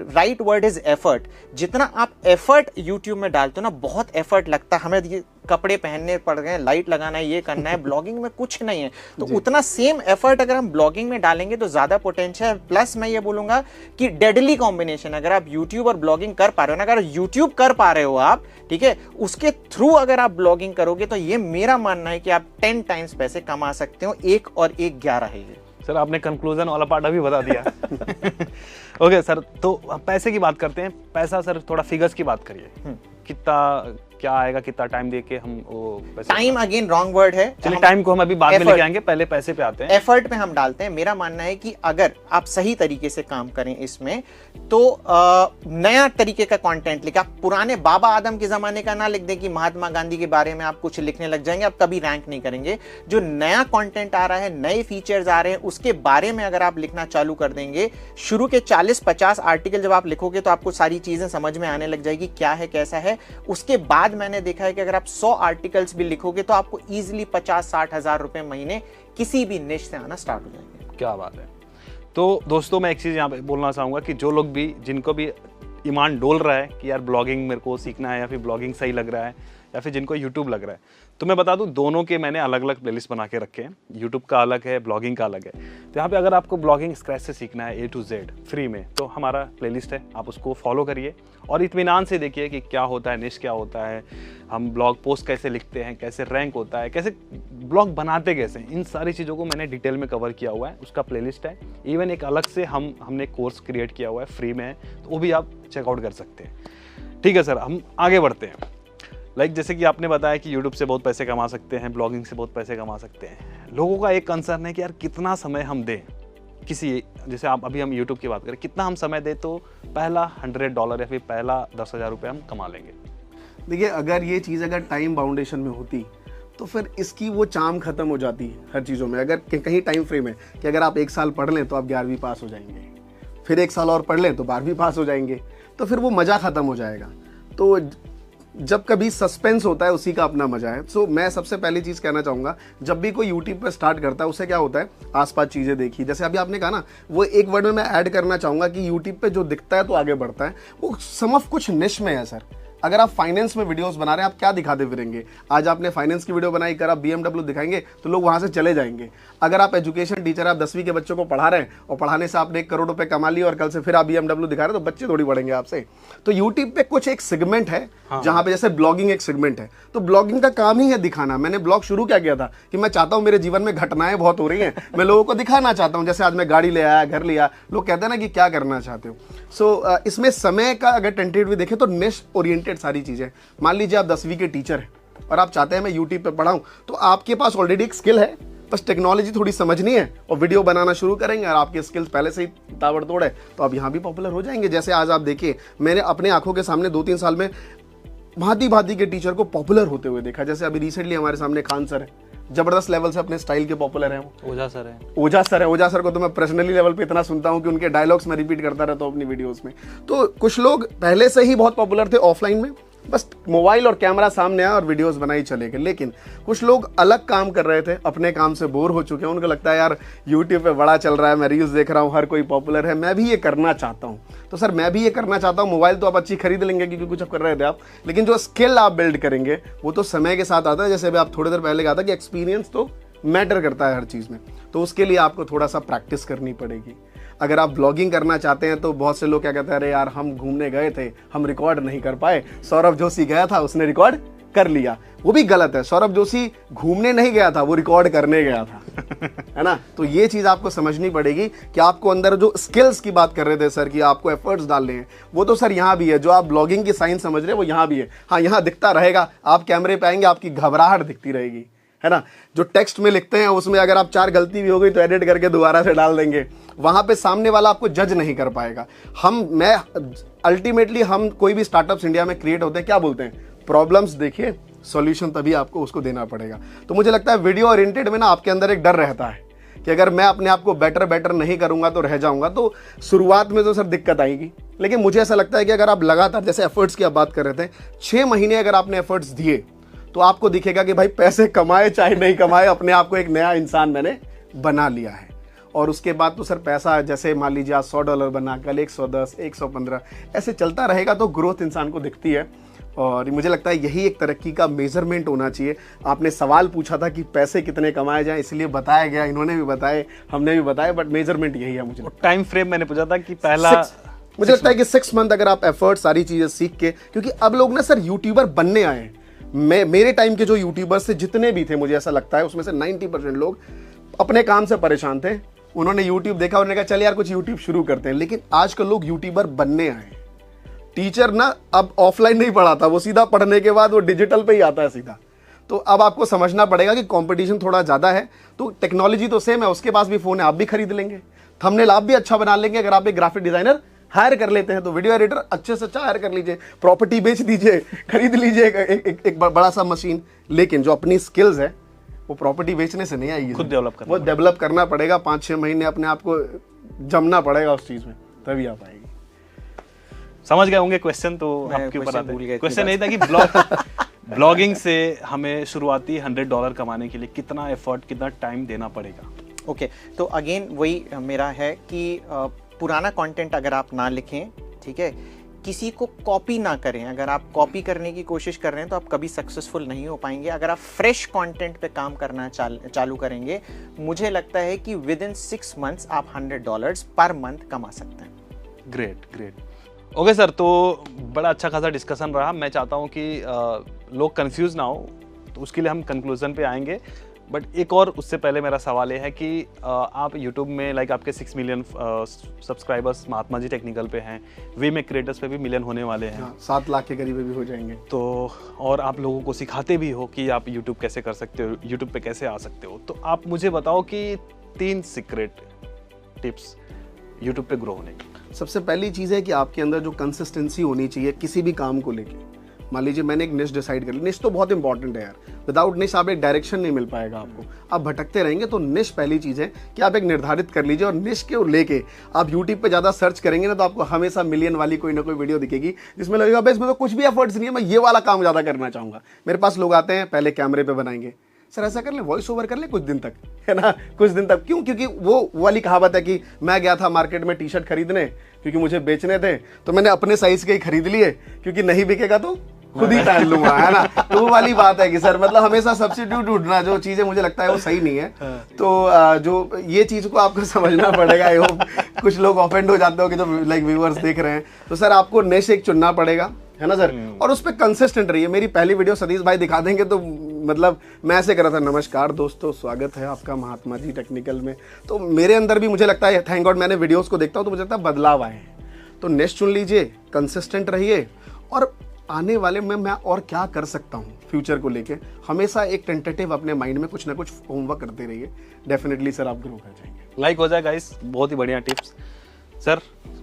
right word is effort. जितना आप एफर्ट यूट्यूब में डालते हो ना, बहुत एफर्ट लगता है। हमें ये कपड़े पहनने पड़ गए, लाइट लगाना है, ये करना है, ब्लॉगिंग में कुछ नहीं है। तो उतना सेम एफर्ट अगर हम ब्लॉगिंग में डालेंगे तो ज्यादा पोटेंशियल है। प्लस मैं ये बोलूंगा कि डेडली कॉम्बिनेशन, अगर आप यूट्यूब और ब्लॉगिंग कर पा रहे हो ना, अगर यूट्यूब कर पा रहे हो आप, ठीक है, उसके थ्रू अगर आप ब्लॉगिंग करोगे तो ये मेरा मानना है कि आप 10 टाइम्स पैसे कमा सकते हो। 1 और 1 11 है ये। सर आपने कंक्लूजन वाला पार्ट अभी बता दिया। ओके सर, तो पैसे की बात करते हैं। पैसा सर थोड़ा फिगर्स की बात करिए, कितना क्या आएगा, कितना टाइम देके हम वो पैसे। टाइम अगेन रॉन्ग वर्ड है, चलिए टाइम को हम अभी बाद में लेके आएंगे, पहले पैसे पे आते हैं। एफर्ट पे हम डालते हैं। मेरा मानना है कि अगर आप सही तरीके से काम करें इसमें, तो नया तरीके का कंटेंट लिखा, पुराने बाबा आदम के जमाने का ना लिख दें कि महात्मा गांधी के बारे में आप कुछ लिखने लग जाएंगे, आप कभी रैंक नहीं करेंगे। जो नया कंटेंट आ रहा है, नए फीचर्स आ रहे हैं, उसके बारे में अगर आप लिखना चालू कर देंगे, शुरू के 40-50 आर्टिकल जब आप लिखोगे तो आपको सारी चीजें समझ में आने लग जाएगी, क्या है कैसा है। उसके बाद मैंने देखा है कि अगर आप 100 आर्टिकल्स भी लिखोगे तो आपको इजीली 50-60 हजार रुपए महीने किसी भी निश से आना स्टार्ट हो जाएंगे। क्या बात है। तो दोस्तों मैं एक चीज़ यहाँ पे बोलना चाहूँगा कि जो लोग भी, जिनको भी ईमान डोल रहा है कि यार ब्लॉगिंग मेरे को सीखना है, या फिर ब्लॉगिंग सही लग रहा है, या फिर जिनको यूट्यूब लग रहा है, तो मैं बता दूं दोनों के मैंने अलग अलग प्लेलिस्ट बना के रखे हैं। यूट्यूब का अलग है, ब्लॉगिंग का अलग है। तो यहाँ पे अगर आपको ब्लॉगिंग स्क्रैच से सीखना है A to Z फ्री में, तो हमारा प्लेलिस्ट है, आप उसको फॉलो करिए और इत्मीनान से देखिए कि क्या होता है, निश क्या होता है, हम ब्लॉग पोस्ट कैसे लिखते हैं, कैसे रैंक होता है, कैसे ब्लॉग बनाते कैसे, इन सारी चीज़ों को मैंने डिटेल में कवर किया हुआ है। उसका प्लेलिस्ट है। इवन एक अलग से हमने कोर्स क्रिएट किया हुआ है, फ्री में है, तो वो भी आप चेकआउट कर सकते हैं। ठीक है सर, हम आगे बढ़ते हैं। जैसे कि आपने बताया कि YouTube से बहुत पैसे कमा सकते हैं, ब्लॉगिंग से बहुत पैसे कमा सकते हैं। लोगों का एक कंसर्न है कि यार कितना समय हम दें किसी, जैसे आप अभी हम YouTube की बात करें, कितना हम समय दें तो पहला $100 या फिर पहला 10,000 रुपये हम कमा लेंगे। देखिए, अगर ये चीज़ अगर टाइम बाउंडेशन में होती तो फिर इसकी वो चाम खत्म हो जाती हर चीज़ों में। अगर कहीं टाइम फ्रेम है कि अगर आप 1 साल पढ़ लें तो आप 11वीं पास हो जाएंगे, फिर 1 साल और पढ़ लें तो 12वीं पास हो जाएंगे, तो फिर वो मज़ा ख़त्म हो जाएगा। तो जब कभी सस्पेंस होता है उसी का अपना मजा है। सो मैं सबसे पहली चीज कहना चाहूंगा, जब भी कोई यूट्यूब पे स्टार्ट करता है उसे क्या होता है, आसपास चीजें देखी। जैसे अभी आपने कहा ना, वो एक वर्ड में मैं ऐड करना चाहूंगा कि यूट्यूब पे जो दिखता है तो आगे बढ़ता है, वो सम ऑफ कुछ निश में है सर। अगर आप फाइनेंस में वीडियोस बना रहे हैं, आप क्या दिखाते फिरेंगे? आज आपने फाइनेंस की वीडियो बनाई, कर आप BMW दिखाएंगे तो लोग वहां से चले जाएंगे। अगर आप एजुकेशन टीचर, आप 10वीं के बच्चों को पढ़ा रहे हैं और पढ़ाने से आपने 1 करोड़ रुपए कमा लिए और कल से फिर आप BMW दिखा रहे हैं, तो बच्चे थोड़ी बढ़ेंगे आपसे। तो यूट्यूब पे कुछ एक सेगमेंट है जहां पे, जैसे ब्लॉगिंग एक सेगमेंट है, तो ब्लॉगिंग का काम ही है दिखाना। मैंने ब्लॉग शुरू क्या किया था कि मैं चाहता हूं मेरे जीवन में घटनाएं बहुत हो रही हैं, मैं लोगों को दिखाना चाहता हूं। जैसे आज मैं गाड़ी ले आया, घर लिया, लोग कहते हैं ना कि क्या करना चाहते हो। सो इसमें समय का अगर टेंटेटिव देखें तो निश ओरिएंटेड सारी चीजें। मान लीजिए आप 10वीं के टीचर हैं और आप चाहते हैं मैं यूट्यूब पे पढ़ाऊं, तो आपके पास ऑलरेडी एक स्किल है, बस टेक्नोलॉजी थोड़ी समझनी है और वीडियो बनाना शुरू करेंगे और आपके स्किल्स पहले से ही ताबड़तोड़ है, तो आप यहाँ भी पॉपुलर हो जाएंगे। जैसे आज आप देखिए, मैंने अपने आंखों के सामने 2-3 साल में भांति भांति के टीचर को पॉपुलर होते हुए देखा। जैसे अभी रिसेंटली हमारे सामने खान सर है, जबरदस्त लेवल से अपने स्टाइल के पॉपुलर हैं। ओझा सर है, ओझा सर को तो मैं पर्सनली लेवल पे इतना सुनता हूं कि उनके डायलॉग्स में रिपीट करता रहता हूं अपनी वीडियोस में। तो कुछ लोग पहले से ही बहुत पॉपुलर थे ऑफलाइन में, बस मोबाइल और कैमरा सामने आया और वीडियोस बनाई चले गए। लेकिन कुछ लोग अलग काम कर रहे थे, अपने काम से बोर हो चुके हैं, उनको लगता है यार यूट्यूब पे बड़ा चल रहा है, मैं रील्स देख रहा हूँ, हर कोई पॉपुलर है, मैं भी ये करना चाहता हूँ। तो सर मैं भी ये करना चाहता हूँ। मोबाइल तो आप अच्छी खरीद लेंगे क्योंकि कुछ अब कर रहे थे आप, लेकिन जो स्किल आप बिल्ड करेंगे वो तो समय के साथ आता है। जैसे अभी आप थोड़ी देर पहले कहा था कि एक्सपीरियंस तो मैटर करता है हर चीज़ में, तो उसके लिए आपको थोड़ा सा प्रैक्टिस करनी पड़ेगी। अगर आप ब्लॉगिंग करना चाहते हैं तो बहुत से लोग क्या कहते हैं, अरे यार हम घूमने गए थे, हम रिकॉर्ड नहीं कर पाए, सौरभ जोशी गया था उसने रिकॉर्ड कर लिया। वो भी गलत है, सौरभ जोशी घूमने नहीं गया था, वो रिकॉर्ड करने गया था है ना। तो ये चीज़ आपको समझनी पड़ेगी कि आपको अंदर जो स्किल्स की बात कर रहे थे सर कि आपको एफर्ट्स डालने हैं, वो तो सर यहाँ भी है। जो आप ब्लॉगिंग की साइंस समझ रहे हैं वो यहाँ भी है। हाँ, यहाँ दिखता रहेगा, आप कैमरे पे आएंगे आपकी घबराहट दिखती रहेगी, है ना। जो टेक्स्ट में लिखते हैं उसमें अगर आप 4 गलती भी हो गई तो एडिट करके दोबारा से डाल देंगे, वहां पे सामने वाला आपको जज नहीं कर पाएगा। अल्टीमेटली हम कोई भी स्टार्टअप्स इंडिया में क्रिएट होते हैं, क्या बोलते हैं, प्रॉब्लम्स देखिए, सॉल्यूशन तभी आपको उसको देना पड़ेगा। तो मुझे लगता है वीडियो ओरिएंटेड में ना आपके अंदर एक डर रहता है कि अगर मैं अपने आप को बेटर नहीं करूंगा तो रह जाऊंगा। तो शुरुआत में तो सर दिक्कत आएगी, लेकिन मुझे ऐसा लगता है कि अगर आप लगातार, जैसे एफर्ट्स की आप बात कर रहे थे, 6 महीने अगर आपने एफर्ट्स दिए तो आपको दिखेगा कि भाई पैसे कमाए चाहे नहीं कमाए, अपने आप को एक नया इंसान मैंने बना लिया है। और उसके बाद तो सर पैसा, जैसे मान लीजिए आज $100 बना, कल 110, 115, ऐसे चलता रहेगा, तो ग्रोथ इंसान को दिखती है। और मुझे लगता है यही एक तरक्की का मेजरमेंट होना चाहिए। आपने सवाल पूछा था कि पैसे कितने कमाए जाएं, इसलिए बताया गया, इन्होंने भी बताए, हमने भी बताया, बट मेजरमेंट यही है। मुझे टाइम फ्रेम मैंने पूछा था कि पहला मुझे लगता है कि 6 मंथ अगर आप एफर्ट सारी चीजें सीख के, क्योंकि अब लोग ना सर यूट्यूबर बनने आए हैं। मेरे टाइम के जो यूट्यूबर्स थे जितने भी थे, मुझे ऐसा लगता है उसमें से 90% लोग अपने काम से परेशान थे, उन्होंने यूट्यूब देखा, उन्होंने कहा चल यार कुछ यूट्यूब शुरू करते हैं। लेकिन आजकल लोग यूट्यूबर बनने आए। टीचर ना अब ऑफलाइन नहीं पढ़ाता, वो सीधा पढ़ने के बाद वो डिजिटल पे ही आता है सीधा। तो अब आपको समझना पड़ेगा कि कंपटीशन थोड़ा ज़्यादा है। तो टेक्नोलॉजी तो सेम है, उसके पास भी फ़ोन है, आप भी खरीद लेंगे, थंबनेल आप भी अच्छा बना लेंगे। अगर आप एक ग्राफिक डिजाइनर हायर कर लेते हैं तो वीडियो एडिटर अच्छे से अच्छा हायर कर लीजिए, प्रॉपर्टी बेच दीजिए, खरीद लीजिए एक बड़ा सा मशीन। लेकिन जो अपनी स्किल्स है वो प्रॉपर्टी बेचने से नहीं आएगी, खुद डेवलप करना, वो डेवलप करना पड़ेगा। 5-6 महीने अपने आप को जमना पड़ेगा उस चीज़ में, तभी आ पाएगी। समझ गए होंगे क्वेश्चन, तो आपके ऊपर आते हैं। क्वेश्चन नहीं था कि ब्लॉगिंग से हमें शुरुआती $100 कमाने के लिए कितना एफर्ट, कितना टाइम देना पड़ेगा। ओके, तो अगेन वही मेरा है कि पुराना कंटेंट अगर आप ना लिखें, ठीक है, किसी को कॉपी ना करें। अगर आप कॉपी करने की कोशिश कर रहे हैं तो आप कभी सक्सेसफुल नहीं हो पाएंगे। अगर आप फ्रेश कंटेंट पे काम करना चालू करेंगे, मुझे लगता है कि विद इन 6 मंथ्स आप $100 पर मंथ कमा सकते हैं। ग्रेट। ओके सर, तो बड़ा अच्छा खासा डिस्कशन रहा। मैं चाहता हूँ कि लोग कंफ्यूज ना हो, तो उसके लिए हम कंक्लूजन पे आएंगे। बट एक और उससे पहले मेरा सवाल ये है कि आप यूट्यूब में लाइक आपके 6 million subscribers Mahatma ji technical पे हैं, वे में क्रिएटर्स पे भी मिलियन होने वाले हैं, 7 लाख के करीब भी हो जाएंगे। तो और आप लोगों को सिखाते भी हो कि आप यूट्यूब कैसे कर सकते हो, यूट्यूब पे कैसे आ सकते हो। तो आप मुझे बताओ कि 3 सीक्रेट टिप्स यूट्यूब पे ग्रो होने की। सबसे पहली चीज़ है कि आपके अंदर जो कंसिस्टेंसी होनी चाहिए किसी भी काम को लेके, मान लीजिए मैंने एक निश डिसाइड कर ली, निश तो बहुत इंपॉर्टेंट है यार, विदाउट निश आप एक डायरेक्शन नहीं मिल पाएगा आपको, आप भटकते रहेंगे। तो निश पहली चीज़ है कि आप एक निर्धारित कर लीजिए, और निश के लेके आप यूट्यूब पे ज़्यादा सर्च करेंगे ना तो आपको हमेशा मिलियन वाली कोई ना कोई वीडियो दिखेगी जिसमें लगेगा भाई इसमें तो कुछ भी एफर्ट्स नहीं है, मैं ये वाला काम ज़्यादा करना चाहूँगा। मेरे पास लोग आते हैं पहले कैमरे पे बनाएंगे, सर ऐसा कर ले वॉइस ओवर कर ले कुछ दिन तक, है ना, कुछ दिन तक। क्यों? क्योंकि वो वाली कहावत है कि मैं गया था मार्केट में टी शर्ट खरीदने क्योंकि मुझे बेचने थे, तो मैंने अपने साइज के ही खरीद लिए, क्योंकि नहीं बिकेगा तो खुद ही पहन लूंगा, है ना। तो वो वाली बात है कि सर मतलब हमेशा सब्स्टिट्यूट ढूंढना, जो चीजें मुझे लगता है वो सही नहीं है। तो जो ये चीज को आपको समझना पड़ेगा। आई होप कुछ लोग ऑफेंड हो जाते हो कि जो लाइक व्यूअर्स देख रहे हैं, तो सर आपको निश एक चुनना पड़ेगा, है ना सर, और उस पर कंसिस्टेंट रहिए। मेरी पहली वीडियो सतीश भाई दिखा देंगे तो मतलब मैं ऐसे कर रहा था, नमस्कार दोस्तों, स्वागत है आपका महात्मा जी टेक्निकल में। तो मेरे अंदर भी मुझे लगता है, थैंक गॉड मैंने वीडियोस को देखता हूँ तो मुझे लगता है बदलाव आए हैं। तो निश चुन लीजिए, कंसिस्टेंट रहिए, और आने वाले में मैं और क्या कर सकता हूँ फ्यूचर को लेके, हमेशा एक टेंटेटिव अपने माइंड में कुछ ना कुछ होमवर्क करते रहिए। डेफिनेटली सर आप ग्रो कर जाएंगे। लाइक हो जाए गाइस, बहुत ही बढ़िया टिप्स। सर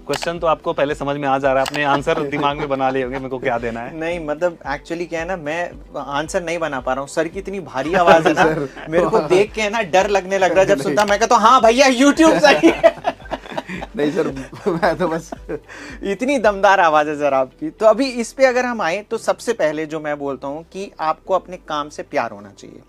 क्वेश्चन तो आपको पहले समझ में आ जा रहा है, अपने आंसर दिमाग में बना लिए होंगे मेरे को क्या देना है। नहीं मतलब एक्चुअली क्या है ना, मैं आंसर नहीं बना पा रहा हूँ, सर की इतनी भारी आवाज है ना मेरे को देख के ना डर लगने लग रहा है। जब सुनता मैं कहता हूँ हाँ भैया यूट्यूब सही है। नहीं सर मैं तो बस इतनी दमदार आवाज है सर आपकी। तो अभी इस पे अगर हम आए तो सबसे पहले जो मैं बोलता हूँ कि आपको अपने काम से प्यार होना चाहिए।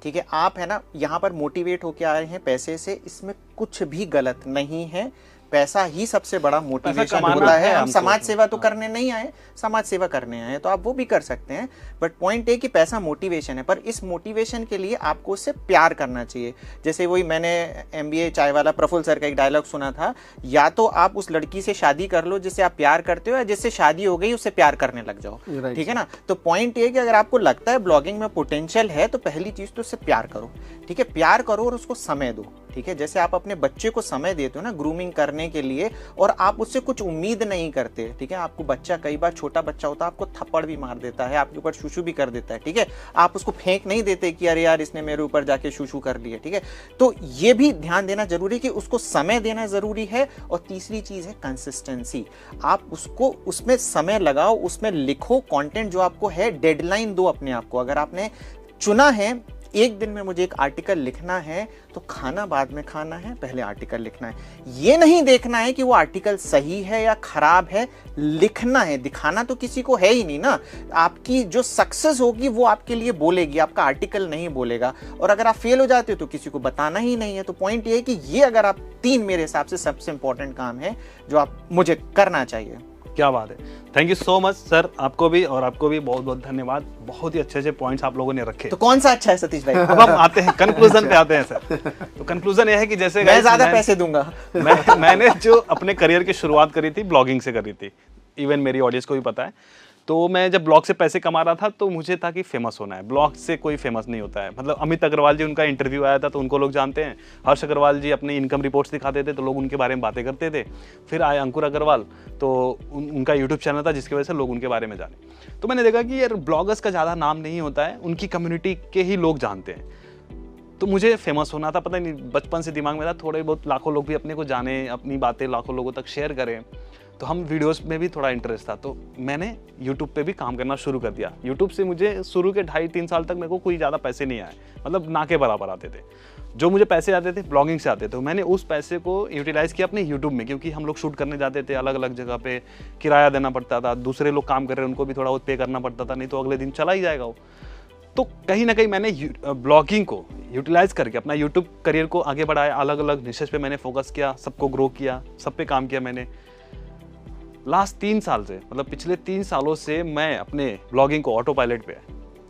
ठीक है, आप है ना यहाँ पर मोटिवेट होके आए हैं पैसे से, इसमें कुछ भी गलत नहीं है। पैसा ही सबसे बड़ा मोटिवेशन होता है। हम समाज सेवा तो करने नहीं आए, समाज सेवा करने आए, तो आप वो भी कर सकते हैं। बट पॉइंट है कि पैसा मोटिवेशन है, पर इस मोटिवेशन के लिए आपको उससे प्यार करना चाहिए। जैसे वही मैंने MBA चाय वाला प्रफुल्ल सर का एक डायलॉग सुना था, या तो आप उस लड़की से शादी कर लो जिससे आप प्यार करते हो, या जिससे शादी हो गई उससे प्यार करने लग जाओ। ठीक है ना। तो पॉइंट ये कि अगर आपको लगता है ब्लॉगिंग में पोटेंशियल है तो पहली चीज तो उससे प्यार करो। ठीक है, प्यार करो और उसको समय दो। ठीक है, जैसे आप अपने बच्चे को समय देते हो ना ग्रूमिंग करने के लिए, और आप उससे कुछ उम्मीद नहीं करते। ठीक है, आपको बच्चा, कई बार छोटा बच्चा होता है, आपको थप्पड़ भी मार देता है, आपके ऊपर शूशू भी कर देता है। ठीक है, आप उसको फेंक नहीं देते कि अरे यार इसने मेरे ऊपर जाके शूशू कर लिया। ठीक है, तो ये भी ध्यान देना जरूरी है कि उसको समय देना जरूरी है। और तीसरी चीज है कंसिस्टेंसी। आप उसको उसमें समय लगाओ, उसमें लिखो कंटेंट जो आपको है, डेडलाइन दो अपने आप को। अगर आपने चुना है एक दिन में मुझे एक आर्टिकल लिखना है, तो खाना बाद में खाना है, पहले आर्टिकल लिखना है। ये नहीं देखना है कि वो आर्टिकल सही है या खराब है, लिखना है। दिखाना तो किसी को है ही नहीं ना। आपकी जो सक्सेस होगी वो आपके लिए बोलेगी, आपका आर्टिकल नहीं बोलेगा। और अगर आप फेल हो जाते हो तो किसी को बताना ही नहीं है। तो पॉइंट ये है कि ये अगर आप 3 मेरे हिसाब से सबसे इंपॉर्टेंट काम है जो आप मुझे करना चाहिए। क्या बात है, thank you so much sir. आपको भी और आपको भी बहुत बहुत धन्यवाद। बहुत ही अच्छे अच्छे पॉइंट्स आप लोगों ने रखे। तो कौन सा अच्छा है सतीश भाई? अब हम आते हैं कंक्लूजन पे आते हैं सर। तो कंक्लूजन ये है कि जैसे मैं ज्यादा पैसे दूंगा। मैंने जो अपने करियर की शुरुआत करी थी ब्लॉगिंग से करी थी, इवन मेरी ऑडियंस को भी पता है। तो मैं जब ब्लॉग से पैसे कमा रहा था तो मुझे था कि फेमस होना है। ब्लॉग से कोई फेमस नहीं होता है। मतलब अमित अग्रवाल जी, उनका इंटरव्यू आया था तो उनको लोग जानते हैं। हर्ष अग्रवाल जी अपनी इनकम रिपोर्ट्स दिखाते थे तो लोग उनके बारे में बातें करते थे। फिर आए अंकुर अग्रवाल, तो उनका यूट्यूब चैनल था जिसकी वजह से लोग उनके बारे में जाने। तो मैंने देखा कि यार ब्लॉगर्स का ज़्यादा नाम नहीं होता है, उनकी कम्युनिटी के ही लोग जानते हैं। तो मुझे फेमस होना था, पता नहीं बचपन से दिमाग में था थोड़े बहुत लाखों लोग भी अपने को जाने, अपनी बातें लाखों लोगों तक शेयर करें। तो हम वीडियोस में भी थोड़ा इंटरेस्ट था, तो मैंने यूट्यूब पे भी काम करना शुरू कर दिया। यूट्यूब से मुझे शुरू के 2.5-3 साल तक मेरे को कोई ज़्यादा पैसे नहीं आए, मतलब ना के बराबर आते थे। जो मुझे पैसे आते थे ब्लॉगिंग से आते थे। मैंने उस पैसे को यूटिलाइज़ किया अपने यूट्यूब में, क्योंकि हम लोग शूट करने जाते थे अलग अलग जगह पे, किराया देना पड़ता था, दूसरे लोग काम कर रहे हैं उनको भी थोड़ा बहुत पे करना पड़ता था, नहीं तो अगले दिन चला ही जाएगा वो। तो कहीं ना कहीं मैंने ब्लॉगिंग को यूटिलाइज करके अपना यूट्यूब करियर को आगे बढ़ाया। अलग अलग निशेस पे मैंने फोकस किया, सबको ग्रो किया, सब पे काम किया मैंने। लास्ट 3 साल से, मतलब पिछले 3 सालों से मैं अपने ब्लॉगिंग को ऑटो पायलट पे है।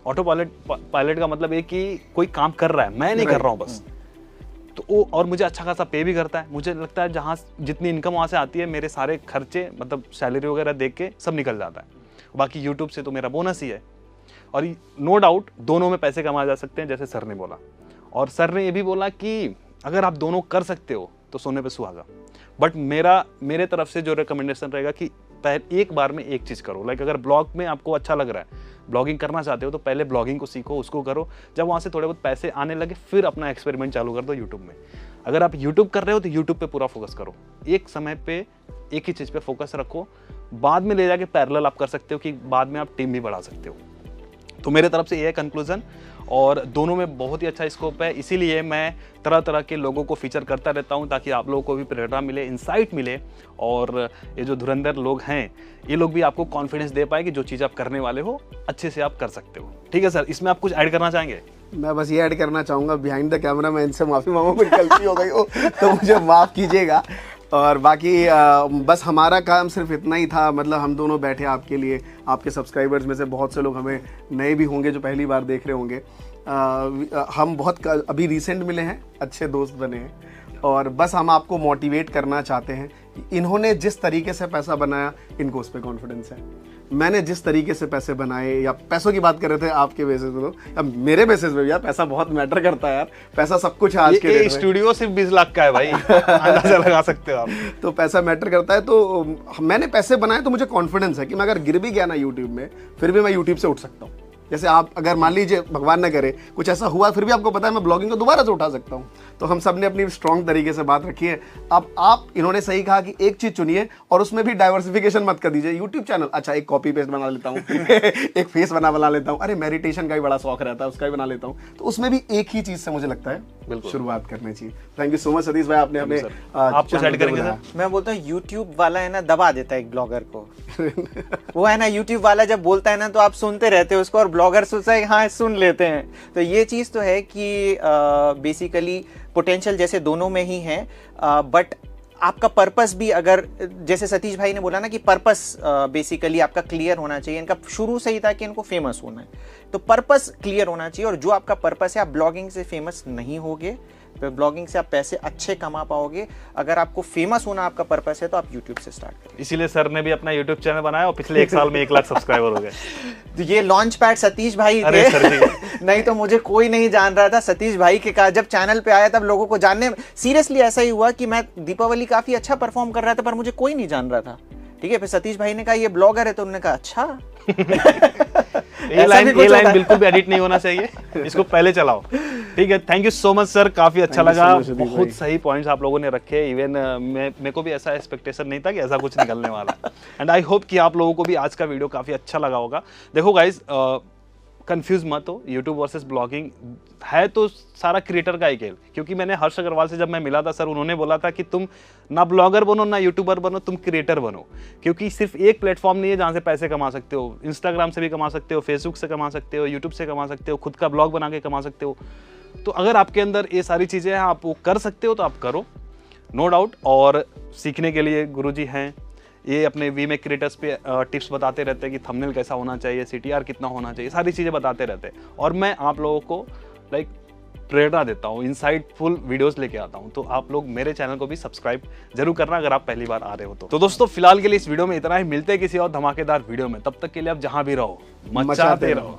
ऑटो पायलट का मतलब है कि कोई काम कर रहा है, मैं नहीं कर रहा हूँ बस। तो वो और मुझे अच्छा खासा पे भी करता है। मुझे लगता है जहाँ जितनी इनकम वहाँ से आती है, मेरे सारे खर्चे मतलब सैलरी वगैरह देख के सब निकल जाता है। बाकी यूट्यूब से तो मेरा बोनस ही है। और नो डाउट दोनों में पैसे कमाए जा सकते हैं, जैसे सर ने बोला। और सर ने ये भी बोला कि अगर आप दोनों कर सकते हो तो सोने पे सुहागा। बट मेरे तरफ से जो रिकमेंडेशन रहेगा कि पहले एक बार में एक चीज़ करो। लाइक अगर ब्लॉग में आपको अच्छा लग रहा है, ब्लॉगिंग करना चाहते हो, तो पहले ब्लॉगिंग को सीखो, उसको करो। जब वहाँ से थोड़े बहुत पैसे आने लगे फिर अपना एक्सपेरिमेंट चालू कर दो यूट्यूब में। अगर आप यूट्यूब कर रहे हो तो यूट्यूब पे पूरा फोकस करो। एक समय पे एक ही चीज़ पे फोकस रखो। बाद में ले जाके पैरेलल आप कर सकते हो कि बाद में आप टीम भी बढ़ा सकते हो। तो मेरे तरफ से ये है कंक्लूजन, और दोनों में बहुत ही अच्छा स्कोप है, इसीलिए मैं तरह तरह के लोगों को फीचर करता रहता हूं ताकि आप लोगों को भी प्रेरणा मिले, इंसाइट मिले, और ये जो धुरंधर लोग हैं ये लोग भी आपको कॉन्फिडेंस दे पाए कि जो चीज़ आप करने वाले हो अच्छे से आप कर सकते हो। ठीक है सर, इसमें आप कुछ ऐड करना चाहेंगे? मैं बस ये ऐड करना चाहूँगा, बिहाइंड द कैमरा मैं इनसे माफ़ी मांगूँ, कोई गलती हो गई हो तो मुझे माफ़ कीजिएगा। और बाकी बस हमारा काम सिर्फ इतना ही था, मतलब हम दोनों बैठे आपके लिए, आपके सब्सक्राइबर्स में से बहुत से लोग हमें नए भी होंगे जो पहली बार देख रहे होंगे। हम बहुत अभी रिसेंट मिले हैं, अच्छे दोस्त बने हैं, और बस हम आपको मोटिवेट करना चाहते हैं। इन्होंने जिस तरीके से पैसा बनाया, इनको उस पर कॉन्फिडेंस है। मैंने जिस तरीके से पैसे बनाए, या पैसों की बात कर रहे थे आपके बेसिस पे, तो अब मेरे बेसिस पे भी यार पैसा बहुत मैटर करता है यार, पैसा सब कुछ है आज के डेट में। स्टूडियो सिर्फ 20 लाख का है भाई, अंदाजा लगा सकते हो आप। तो पैसा मैटर करता है, तो मैंने पैसे बनाए तो मुझे कॉन्फिडेंस है कि मैं अगर गिर भी गया ना यूट्यूब में, फिर भी मैं यूट्यूब से उठ सकता हूँ। जैसे आप अगर मान लीजिए भगवान न करे कुछ ऐसा हुआ, फिर भी आपको पता है मैं ब्लॉगिंग को दोबारा से उठा सकता हूँ। तो हम सब ने अपनी स्ट्रॉन्ग तरीके से बात रखी है। अब आप, इन्होंने सही कहा कि एक चीज चुनिए और उसमें भी डाइवर्सिफिकेशन मत कर दीजिए। यूट्यूब चैनल, अच्छा एक कॉपी पेस्ट बना लेता हूँ एक फेस बना लेता हूँ, अरे मेडिटेशन का भी बड़ा शौक रहता है, उसका भी बना लेता हूँ। तो उसमें भी एक ही चीज से मुझे लगता है शुरुआत करनी चाहिए। Thank you so much Satish भाई, आपने हमें आप कुछ ऐड करेंगे सर? मैं बोलता हूँ यूट्यूब वाला है ना, दबा देता है एक ब्लॉगर को वो है ना, यूट्यूब वाला जब बोलता है ना तो आप सुनते रहते हो उसको, और ब्लॉगर सोचता है हाँ सुन लेते हैं। तो ये चीज़ तो है कि बेसिकली पोटेंशियल जैसे दोनों में ही है, बट आपका पर्पस भी, अगर जैसे सतीश भाई ने बोला ना कि पर्पस बेसिकली आपका क्लियर होना चाहिए। इनका शुरू से ही था कि इनको फेमस होना है, तो पर्पस क्लियर होना चाहिए। और जो आपका पर्पस है, आप ब्लॉगिंग से फेमस नहीं होगे, तो ब्लॉगिंग से आप पैसे अच्छे कमा पाओगे। अगर आपको फेमस होना आपका पर्पस है तो आप यूट्यूब से स्टार्ट करें। इसीलिए सर ने भी अपना यूट्यूब चैनल बनाया और पिछले 1 साल में 1 लाख सब्सक्राइबर हो गए। तो ये लॉन्च पैड सतीश भाई अरे थे सर जी। नहीं तो मुझे कोई नहीं जान रहा था। सतीश भाई के कहा जब चैनल पे आया तब लोगों को जानने, सीरियसली ऐसा ही हुआ कि मैं दीपावली काफी अच्छा परफॉर्म कर रहा था पर मुझे कोई नहीं जान रहा था। ठीक है, फिर सतीश भाई ने कहा ये ब्लॉगर है, तो उन्होंने कहा अच्छा ये लाइन बिल्कुल भी एडिट नहीं होना चाहिए, इसको पहले चलाओ। ठीक है, thank you so much sir, काफी अच्छा लगा, बहुत सही पॉइंट्स आप लोगों ने रखे। इवन मेरे को भी ऐसा एक्सपेक्टेशन नहीं था कि ऐसा कुछ निकलने वाला है। एंड आई होप कि आप लोगों को भी आज का वीडियो काफी अच्छा लगा होगा। देखो गाइज, कंफ्यूज मत हो, यूट्यूब वर्सेस ब्लॉगिंग है तो सारा क्रिएटर का ही खेल। क्योंकि मैंने हर्ष अग्रवाल से जब मैं मिला था सर, उन्होंने बोला था कि तुम ना ब्लॉगर बनो ना यूट्यूबर बनो, तुम क्रिएटर बनो। क्योंकि सिर्फ एक प्लेटफॉर्म नहीं है जहाँ से पैसे कमा सकते हो। इंस्टाग्राम से भी कमा सकते हो, फेसबुक से कमा सकते हो, यूट्यूब से कमा सकते हो, खुद का ब्लॉग बना के कमा सकते हो। तो अगर आपके अंदर ये सारी चीज़ें हैं, आप वो कर सकते हो तो आप करो, नो डाउट। और सीखने के लिए गुरुजी हैं, ये अपने वीमेक क्रिएटर्स पे टिप्स बताते रहते हैं कि थंबनेल कैसा होना चाहिए, CTR कितना होना चाहिए, सारी चीज़ें बताते रहते हैं। और मैं आप लोगों को लाइक प्रेरणा देता हूँ, इनसाइटफुल वीडियोस लेके आता हूँ। तो आप लोग मेरे चैनल को भी सब्सक्राइब जरूर करना अगर आप पहली बार आ रहे हो तो। दोस्तों फिलहाल के लिए इस वीडियो में इतना ही, मिलते हैं किसी और धमाकेदार वीडियो में। तब तक के लिए आप जहाँ भी रहो मचाते रहो।